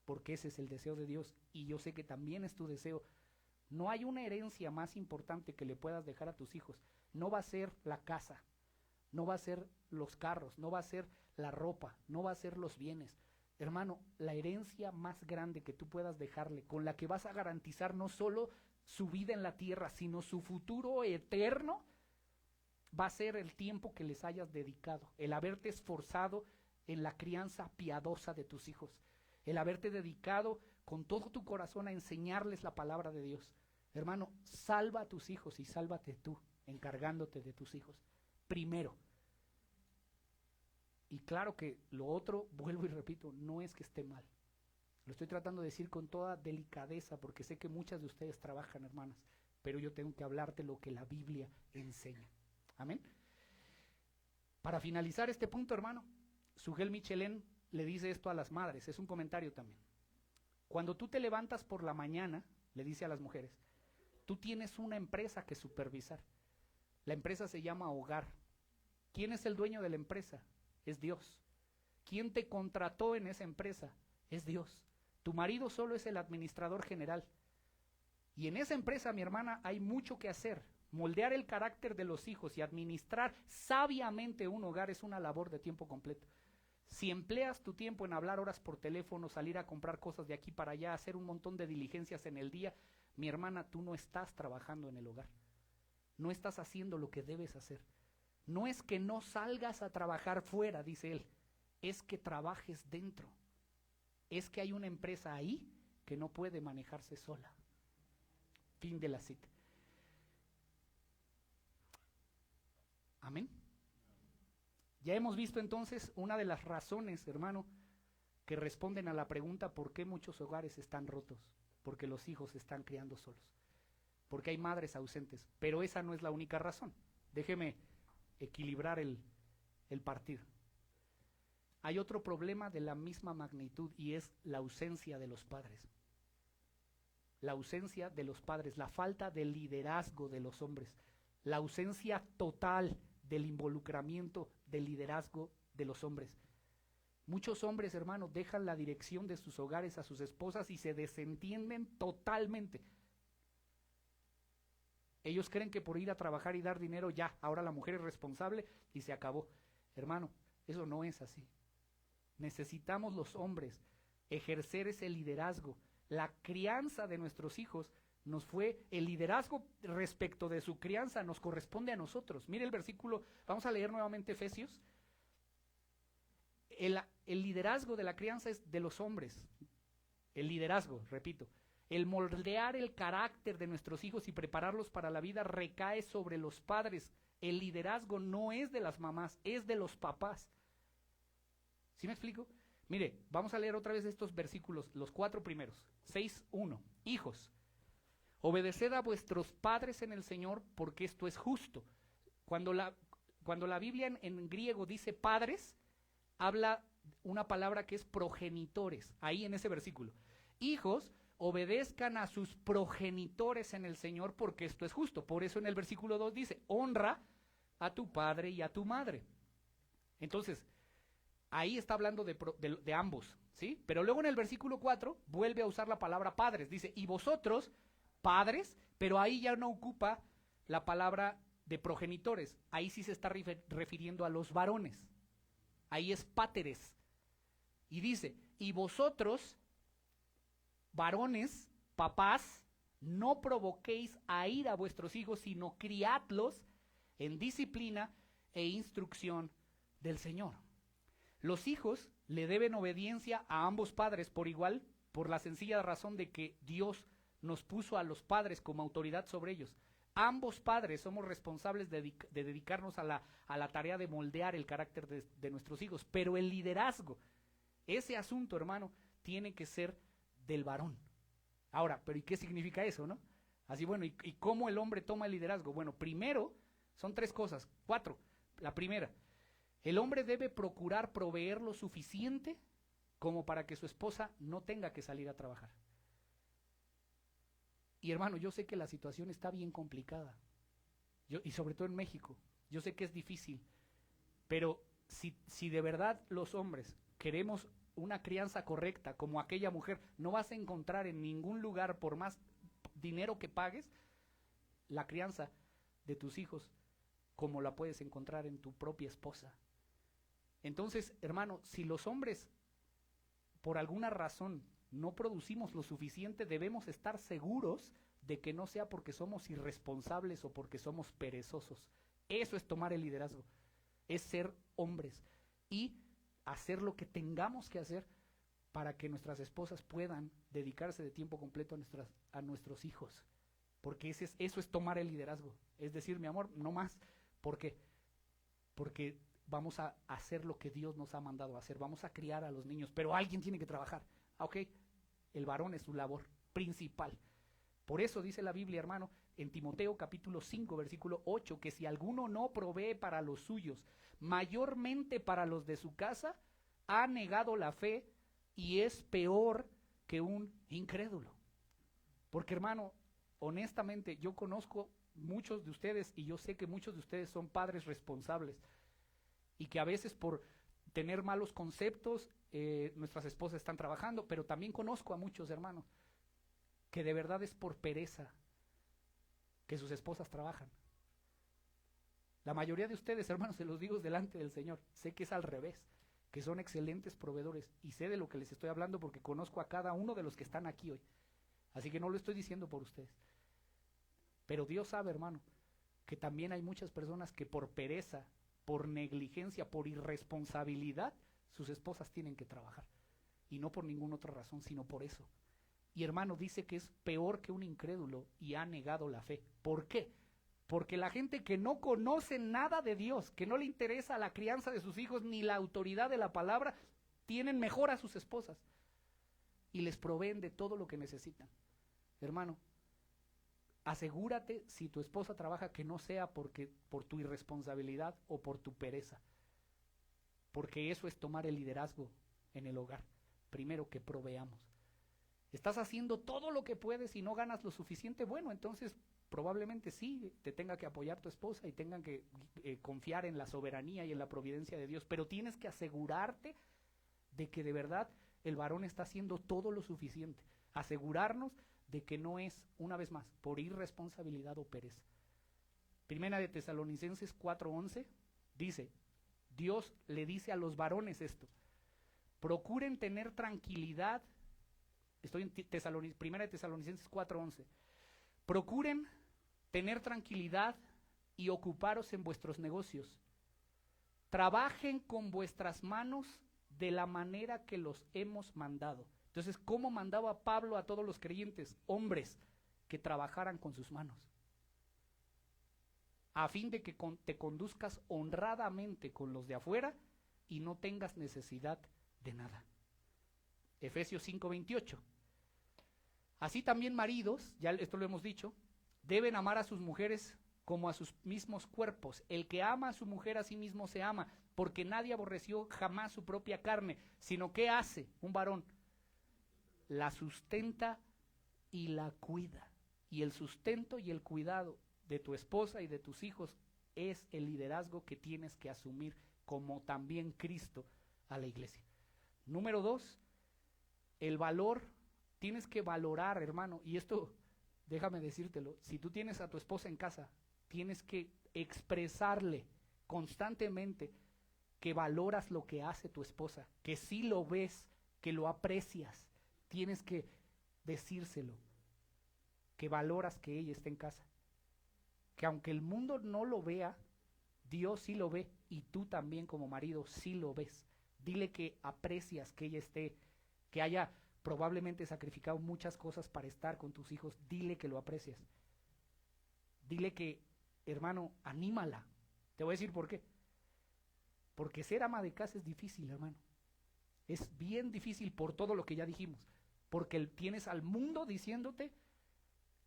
Porque ese es el deseo de Dios. Y yo sé que también es tu deseo. No hay una herencia más importante que le puedas dejar a tus hijos. No va a ser la casa, no va a ser los carros, no va a ser la ropa, no va a ser los bienes. Hermano, la herencia más grande que tú puedas dejarle, con la que vas a garantizar no solo su vida en la tierra, sino su futuro eterno, va a ser el tiempo que les hayas dedicado, el haberte esforzado en la crianza piadosa de tus hijos, el haberte dedicado con todo tu corazón a enseñarles la palabra de Dios. Hermano, salva a tus hijos y sálvate tú, encargándote de tus hijos. Primero. Y claro que lo otro, vuelvo y repito, no es que esté mal. Lo estoy tratando de decir con toda delicadeza, porque sé que muchas de ustedes trabajan, hermanas, pero yo tengo que hablarte lo que la Biblia enseña. Amén. Para finalizar este punto, hermano, Sujel Michelén le dice esto a las madres, es un comentario también. Cuando tú te levantas por la mañana, le dice a las mujeres, tú tienes una empresa que supervisar. La empresa se llama hogar. ¿Quién es el dueño de la empresa? Es Dios. ¿Quién te contrató en esa empresa? Es Dios. Tu marido solo es el administrador general. Y en esa empresa, mi hermana, hay mucho que hacer. Moldear el carácter de los hijos y administrar sabiamente un hogar es una labor de tiempo completo. Si empleas tu tiempo en hablar horas por teléfono, salir a comprar cosas de aquí para allá, hacer un montón de diligencias en el día, mi hermana, tú no estás trabajando en el hogar. No estás haciendo lo que debes hacer. No es que no salgas a trabajar fuera, dice él, es que trabajes dentro. Es que hay una empresa ahí que no puede manejarse sola. Fin de la cita. Amén. Ya hemos visto entonces una de las razones, hermano, que responden a la pregunta ¿por qué muchos hogares están rotos? Porque los hijos se están criando solos. Porque hay madres ausentes. Pero esa no es la única razón. Déjeme equilibrar el partido. Hay otro problema de la misma magnitud y es la ausencia de los padres. La ausencia de los padres, la falta de liderazgo de los hombres, la ausencia total del involucramiento del liderazgo de los hombres. Muchos hombres, hermanos, dejan la dirección de sus hogares a sus esposas y se desentienden totalmente. Ellos creen que por ir a trabajar y dar dinero ya, ahora la mujer es responsable y se acabó. Hermano, eso no es así. Necesitamos los hombres ejercer ese liderazgo. La crianza de nuestros hijos el liderazgo respecto de su crianza nos corresponde a nosotros. Mire el versículo, vamos a leer nuevamente Efesios. El liderazgo de la crianza es de los hombres. El liderazgo, repito, el moldear el carácter de nuestros hijos y prepararlos para la vida recae sobre los padres. El liderazgo no es de las mamás, es de los papás. ¿Sí me explico? Mire, vamos a leer otra vez estos versículos, los 4 primeros. 6:1. Hijos, obedeced a vuestros padres en el Señor, porque esto es justo. Cuando la Biblia en griego dice padres, habla una palabra que es progenitores, ahí en ese versículo. Hijos, obedezcan a sus progenitores en el Señor, porque esto es justo. Por eso en el versículo 2 dice, honra a tu padre y a tu madre. Entonces, ahí está hablando de ambos, ¿sí? Pero luego en el versículo 4 vuelve a usar la palabra padres. Dice, y vosotros, padres, pero ahí ya no ocupa la palabra de progenitores. Ahí sí se está refiriendo a los varones. Ahí es páteres. Y dice, y vosotros, varones, papás, no provoquéis a ira a vuestros hijos, sino criadlos en disciplina e instrucción del Señor. Los hijos le deben obediencia a ambos padres por igual, por la sencilla razón de que Dios nos puso a los padres como autoridad sobre ellos. Ambos padres somos responsables de dedicarnos a la tarea de moldear el carácter de nuestros hijos, pero el liderazgo, ese asunto, hermano, tiene que ser del varón. Ahora, pero ¿y qué significa eso, no? Así, bueno, ¿y cómo el hombre toma el liderazgo? Bueno, primero, son 3 cosas, 4. La primera, el hombre debe procurar proveer lo suficiente como para que su esposa no tenga que salir a trabajar. Y hermano, yo sé que la situación está bien complicada, y sobre todo en México, yo sé que es difícil, pero si de verdad los hombres queremos una crianza correcta, como aquella mujer, no vas a encontrar en ningún lugar, por más dinero que pagues, la crianza de tus hijos como la puedes encontrar en tu propia esposa. Entonces, hermano, si los hombres por alguna razón no producimos lo suficiente, debemos estar seguros de que no sea porque somos irresponsables o porque somos perezosos. Eso es tomar el liderazgo, es ser hombres y hacer lo que tengamos que hacer para que nuestras esposas puedan dedicarse de tiempo completo a nuestros hijos, porque eso es tomar el liderazgo, es decir, mi amor, no más. ¿Por qué? Porque vamos a hacer lo que Dios nos ha mandado a hacer, vamos a criar a los niños, pero alguien tiene que trabajar. Ok, el varón es su labor principal. Por eso dice la Biblia, hermano, en Timoteo capítulo 5, versículo 8, que si alguno no provee para los suyos, mayormente para los de su casa, ha negado la fe y es peor que un incrédulo. Porque, hermano, honestamente, yo conozco muchos de ustedes y yo sé que muchos de ustedes son padres responsables y que a veces por tener malos conceptos nuestras esposas están trabajando, pero también conozco a muchos hermanos que de verdad es por pereza que sus esposas trabajan. La mayoría de ustedes, hermanos, se los digo delante del Señor, sé que es al revés, que son excelentes proveedores y sé de lo que les estoy hablando porque conozco a cada uno de los que están aquí hoy. Así que no lo estoy diciendo por ustedes. Pero Dios sabe, hermano, que también hay muchas personas que por pereza, por negligencia, por irresponsabilidad, sus esposas tienen que trabajar. Y no por ninguna otra razón, sino por eso. Y hermano, dice que es peor que un incrédulo y ha negado la fe. ¿Por qué? Porque la gente que no conoce nada de Dios, que no le interesa la crianza de sus hijos ni la autoridad de la palabra, tienen mejor a sus esposas y les proveen de todo lo que necesitan. Hermano, asegúrate, si tu esposa trabaja, que no sea por tu irresponsabilidad o por tu pereza, porque eso es tomar el liderazgo en el hogar. Primero, que proveamos. Estás haciendo todo lo que puedes y no ganas lo suficiente, bueno, entonces probablemente sí te tenga que apoyar tu esposa y tengan que confiar en la soberanía y en la providencia de Dios, pero tienes que asegurarte de que de verdad el varón está haciendo todo lo suficiente. Asegurarnos de que no es, una vez más, por irresponsabilidad o pereza. Primera de Tesalonicenses 4:11 dice, Dios le dice a los varones esto: procuren tener tranquilidad. Estoy en Primera de Tesalonicenses 4:11. Procuren tener tranquilidad y ocuparos en vuestros negocios. Trabajen con vuestras manos de la manera que los hemos mandado. Entonces, ¿cómo mandaba Pablo a todos los creyentes? Hombres que trabajaran con sus manos, a fin de que te conduzcas honradamente con los de afuera y no tengas necesidad de nada. Efesios 5:28. Así también maridos, ya esto lo hemos dicho, deben amar a sus mujeres como a sus mismos cuerpos. El que ama a su mujer a sí mismo se ama, porque nadie aborreció jamás su propia carne, sino que hace un varón, la sustenta y la cuida. Y el sustento y el cuidado de tu esposa y de tus hijos es el liderazgo que tienes que asumir, como también Cristo a la iglesia. Número 2, el valor. Tienes que valorar, hermano, y esto déjame decírtelo, si tú tienes a tu esposa en casa, tienes que expresarle constantemente que valoras lo que hace tu esposa, que sí lo ves, que lo aprecias. Tienes que decírselo, que valoras que ella esté en casa, que aunque el mundo no lo vea, Dios sí lo ve, y tú también como marido sí lo ves. Dile que aprecias que ella esté, que haya probablemente sacrificado muchas cosas para estar con tus hijos. Dile que lo aprecias. Dile que, hermano, anímala. Te voy a decir por qué. Porque ser ama de casa es difícil, hermano. Es bien difícil por todo lo que ya dijimos. Porque tienes al mundo diciéndote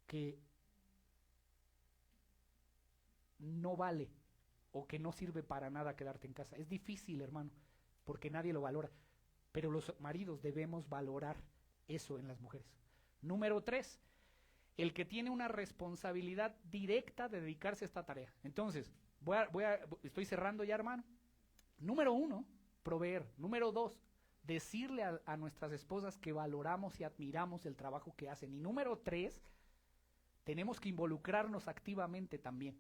que no vale o que no sirve para nada quedarte en casa. Es difícil, hermano, porque nadie lo valora. Pero los maridos debemos valorar eso en las mujeres. Número 3, el que tiene una responsabilidad directa de dedicarse a esta tarea. Entonces, estoy cerrando ya, hermano. Número 1, proveer. Número 2, decirle a nuestras esposas que valoramos y admiramos el trabajo que hacen. Y número 3, tenemos que involucrarnos activamente también.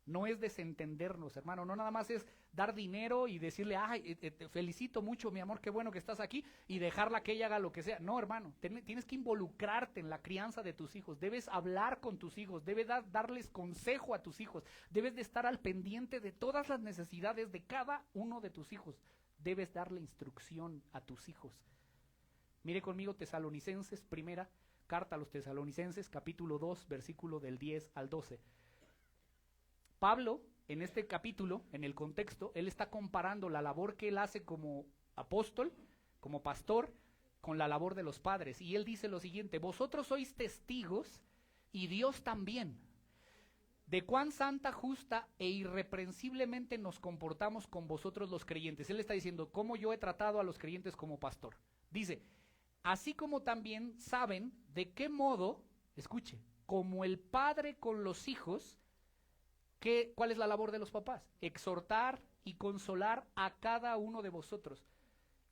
No es desentendernos, hermano, no nada más es dar dinero y decirle, ay, te felicito mucho, mi amor, qué bueno que estás aquí, y dejarla que ella haga lo que sea. No, hermano, tienes que involucrarte en la crianza de tus hijos, debes hablar con tus hijos, debes darles consejo a tus hijos, debes de estar al pendiente de todas las necesidades de cada uno de tus hijos, debes darle instrucción a tus hijos. Mire conmigo Tesalonicenses, primera carta a los Tesalonicenses, capítulo 2, versículo del 10 al 12. Pablo, en este capítulo, en el contexto, él está comparando la labor que él hace como apóstol, como pastor, con la labor de los padres. Y él dice lo siguiente: vosotros sois testigos, y Dios también, de cuán santa, justa e irreprensiblemente nos comportamos con vosotros los creyentes. Él está diciendo cómo yo he tratado a los creyentes como pastor. Dice, así como también saben de qué modo, escuche, como el padre con los hijos. ¿Cuál es la labor de los papás? Exhortar y consolar a cada uno de vosotros.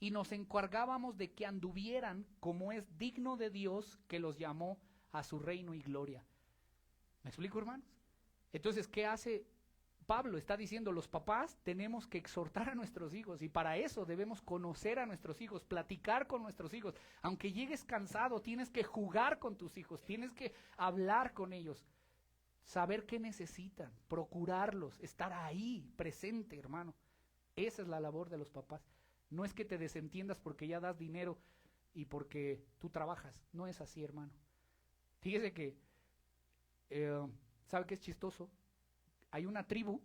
Y nos encargábamos de que anduvieran como es digno de Dios, que los llamó a su reino y gloria. ¿Me explico, hermanos? Entonces, ¿qué hace Pablo? Está diciendo, los papás tenemos que exhortar a nuestros hijos, y para eso debemos conocer a nuestros hijos, platicar con nuestros hijos. Aunque llegues cansado, tienes que jugar con tus hijos, tienes que hablar con ellos. Saber qué necesitan, procurarlos, estar ahí, presente, hermano. Esa es la labor de los papás. No es que te desentiendas porque ya das dinero y porque tú trabajas. No es así, hermano. Fíjese que, ¿sabe qué es chistoso? Hay una tribu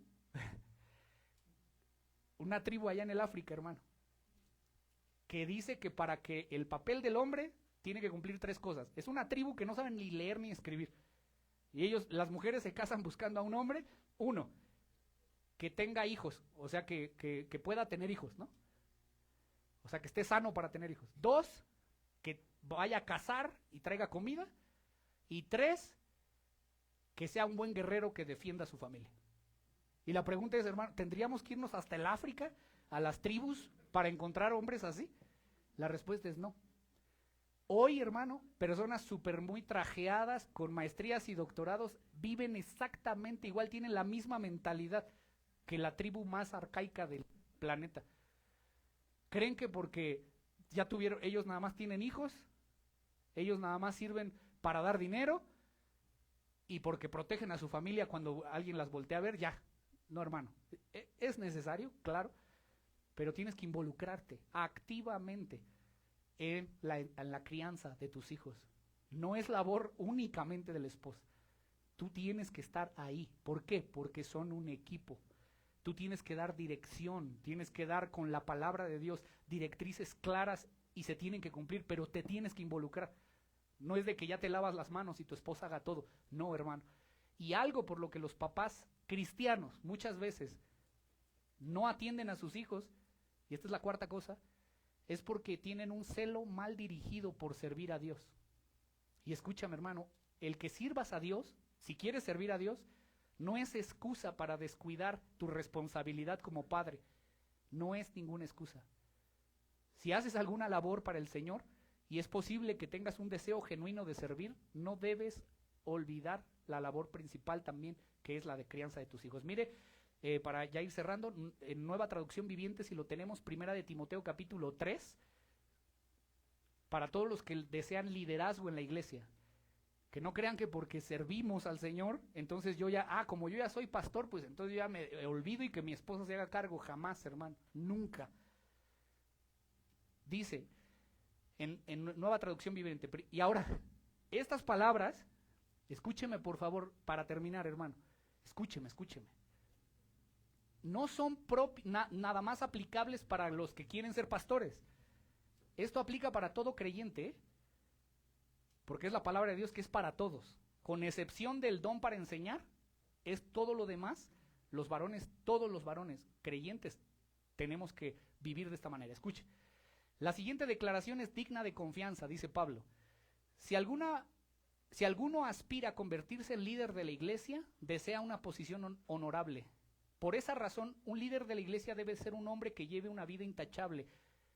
allá en el África, hermano, que dice que para que el papel del hombre tiene que cumplir 3 cosas. Es una tribu que no saben ni leer ni escribir. Y las mujeres se casan buscando a un hombre, 1, que tenga hijos, o sea, que pueda tener hijos, ¿no? O sea, que esté sano para tener hijos. 2, que vaya a cazar y traiga comida. Y 3, que sea un buen guerrero que defienda a su familia. Y la pregunta es, hermano, ¿tendríamos que irnos hasta el África, a las tribus, para encontrar hombres así? La respuesta es no. Hoy, hermano, personas súper muy trajeadas, con maestrías y doctorados, viven exactamente igual, tienen la misma mentalidad que la tribu más arcaica del planeta. Creen que porque ya tuvieron, ellos nada más tienen hijos, ellos nada más sirven para dar dinero, y porque protegen a su familia cuando alguien las voltea a ver, ya. No, hermano. Es necesario, claro, pero tienes que involucrarte activamente en la crianza de tus hijos. No es labor únicamente de la esposa. Tú tienes que estar ahí. ¿Por qué? Porque son un equipo. Tú tienes que dar dirección, tienes que dar con la palabra de Dios directrices claras y se tienen que cumplir, pero te tienes que involucrar. No es de que ya te lavas las manos y tu esposa haga todo. No, hermano. Y algo por lo que los papás cristianos muchas veces no atienden a sus hijos, y esta es la cuarta cosa, es porque tienen un celo mal dirigido por servir a Dios. Y escúchame, hermano, el que sirvas a Dios, si quieres servir a Dios, no es excusa para descuidar tu responsabilidad como padre. No es ninguna excusa. Si haces alguna labor para el Señor, y es posible que tengas un deseo genuino de servir, no debes olvidar la labor principal también, que es la de crianza de tus hijos. Mire, para ya ir cerrando, en Nueva Traducción Viviente, si lo tenemos, Primera de Timoteo capítulo 3, para todos los que desean liderazgo en la iglesia. Que no crean que porque servimos al Señor, entonces yo ya, como yo ya soy pastor, pues entonces yo ya me olvido y que mi esposa se haga cargo. Jamás, hermano, nunca. Dice, en Nueva Traducción Viviente, y ahora, estas palabras, escúcheme por favor, para terminar, hermano, escúcheme. No son nada más aplicables para los que quieren ser pastores. Esto aplica para todo creyente, ¿eh? Porque es la palabra de Dios que es para todos, con excepción del don para enseñar, es todo lo demás. Los varones, todos los varones creyentes, tenemos que vivir de esta manera. Escuche, la siguiente declaración es digna de confianza, dice Pablo. Si alguno aspira a convertirse en líder de la iglesia, desea una posición honorable. Por esa razón, un líder de la iglesia debe ser un hombre que lleve una vida intachable,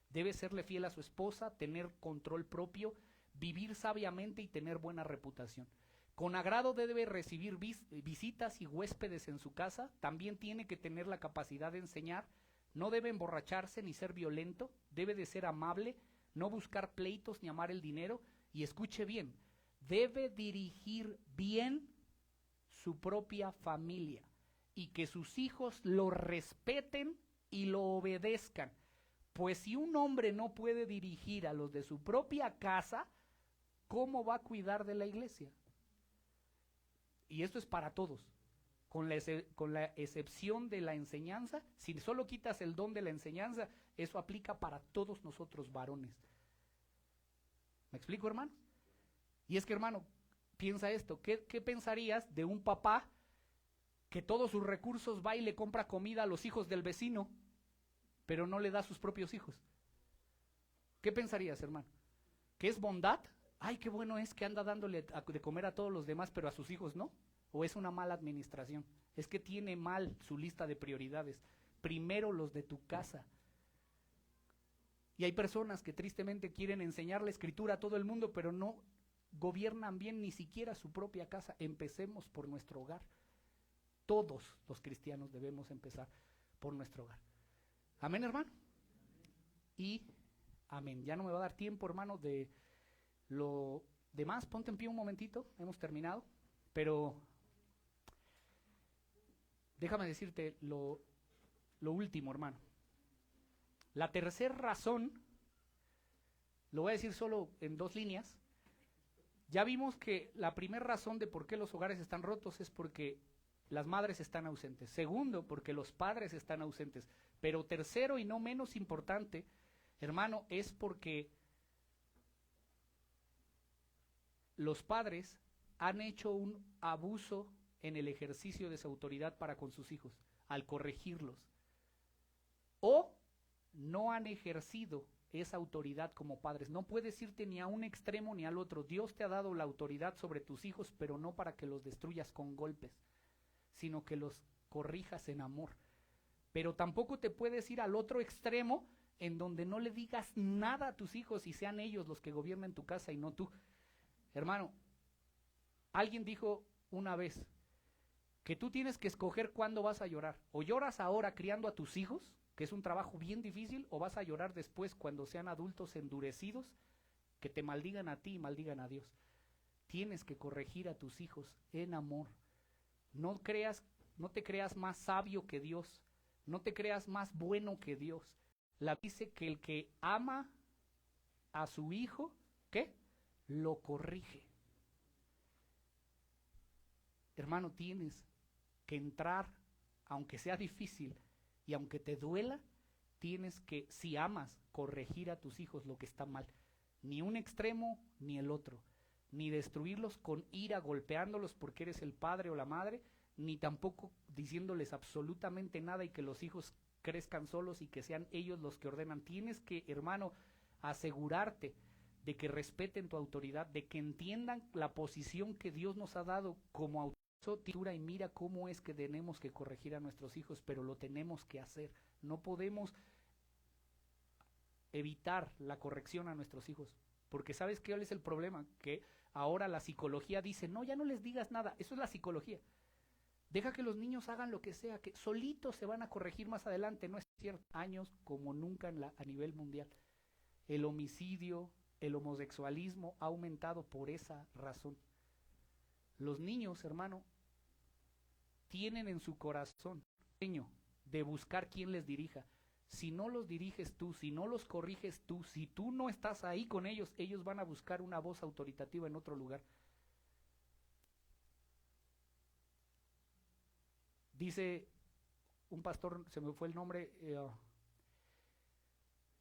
debe serle fiel a su esposa, tener control propio, vivir sabiamente y tener buena reputación. Con agrado debe recibir visitas y huéspedes en su casa, también tiene que tener la capacidad de enseñar, no debe emborracharse ni ser violento, debe de ser amable, no buscar pleitos ni amar el dinero, y escuche bien, debe dirigir bien su propia familia y que sus hijos lo respeten y lo obedezcan. Pues si un hombre no puede dirigir a los de su propia casa, ¿cómo va a cuidar de la iglesia? Y esto es para todos, con la excepción de la enseñanza. Si solo quitas el don de la enseñanza, eso aplica para todos nosotros varones. ¿Me explico, hermano? Y es que, hermano, piensa esto, ¿qué pensarías de un papá que todos sus recursos va y le compra comida a los hijos del vecino, pero no le da a sus propios hijos? ¿Qué pensarías, hermano? ¿Que es bondad? Ay, qué bueno es que anda dándole de comer a todos los demás, pero a sus hijos no. ¿O es una mala administración? Es que tiene mal su lista de prioridades. Primero los de tu casa. Y hay personas que tristemente quieren enseñar la escritura a todo el mundo, pero no gobiernan bien ni siquiera su propia casa. Empecemos por nuestro hogar. Todos los cristianos debemos empezar por nuestro hogar. Amén, hermano. Y amén. Ya no me va a dar tiempo, hermano, de lo demás. Ponte en pie un momentito, hemos terminado, pero déjame decirte lo último, hermano. La tercera razón, lo voy a decir solo en 2 líneas. Ya vimos que la primera razón de por qué los hogares están rotos es porque las madres están ausentes. Segundo, porque los padres están ausentes. Pero tercero y no menos importante, hermano, es porque los padres han hecho un abuso en el ejercicio de su autoridad para con sus hijos, al corregirlos. O no han ejercido esa autoridad como padres. No puedes irte ni a un extremo ni al otro. Dios te ha dado la autoridad sobre tus hijos, pero no para que los destruyas con golpes, sino que los corrijas en amor. Pero tampoco te puedes ir al otro extremo en donde no le digas nada a tus hijos y sean ellos los que gobiernen tu casa y no tú. Hermano, alguien dijo una vez que tú tienes que escoger cuándo vas a llorar. O lloras ahora criando a tus hijos, que es un trabajo bien difícil, o vas a llorar después cuando sean adultos endurecidos, que te maldigan a ti y maldigan a Dios. tienes que corregir a tus hijos en amor. No te creas más sabio que Dios, no te creas más bueno que Dios. La Biblia dice que el que ama a su hijo, ¿qué? Lo corrige. Hermano, tienes que entrar, aunque sea difícil y aunque te duela, tienes que, si amas, corregir a tus hijos lo que está mal. Ni un extremo ni el otro. Ni destruirlos con ira, golpeándolos porque eres el padre o la madre, ni tampoco diciéndoles absolutamente nada y que los hijos crezcan solos y que sean ellos los que ordenan. Tienes que, hermano, asegurarte de que respeten tu autoridad, de que entiendan la posición que Dios nos ha dado como autoridad. Y mira cómo es que tenemos que corregir a nuestros hijos, pero lo tenemos que hacer. No podemos evitar la corrección a nuestros hijos, porque ¿sabes qué es el problema? Que ahora la psicología dice, no, ya no les digas nada. Eso es la psicología. Deja que los niños hagan lo que sea, que solitos se van a corregir más adelante. No es cierto. Años como nunca a nivel mundial. El homicidio, el homosexualismo ha aumentado por esa razón. Los niños, hermano, tienen en su corazón de buscar quién les dirija. Si no los diriges tú, si no los corriges tú, si tú no estás ahí con ellos, ellos van a buscar una voz autoritativa en otro lugar. Dice un pastor, se me fue el nombre,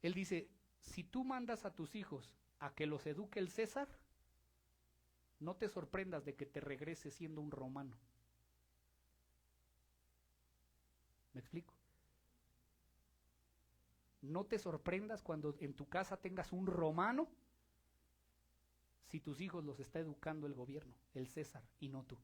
él dice, si tú mandas a tus hijos a que los eduque el César, no te sorprendas de que te regrese siendo un romano. ¿Me explico? No te sorprendas cuando en tu casa tengas un romano si tus hijos los está educando el gobierno, el César, y no tú.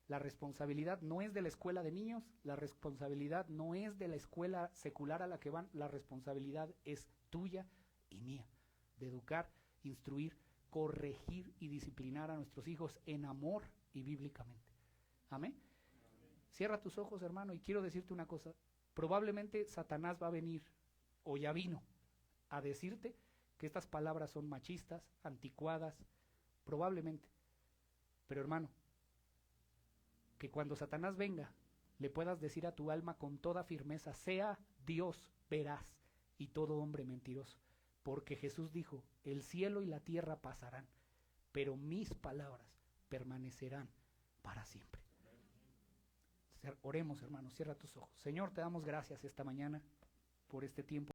La responsabilidad no es de la escuela de niños, la responsabilidad no es de la escuela secular a la que van, la responsabilidad es tuya y mía, de educar, instruir, corregir y disciplinar a nuestros hijos en amor y bíblicamente. Amén. Cierra tus ojos, hermano, y quiero decirte una cosa. Probablemente Satanás va a venir, o ya vino, a decirte que estas palabras son machistas, anticuadas, probablemente. Pero hermano, que cuando Satanás venga, le puedas decir a tu alma con toda firmeza, sea Dios veraz y todo hombre mentiroso. Porque Jesús dijo, el cielo y la tierra pasarán, pero mis palabras permanecerán para siempre. Oremos, hermanos, cierra tus ojos. Señor, te damos gracias esta mañana por este tiempo.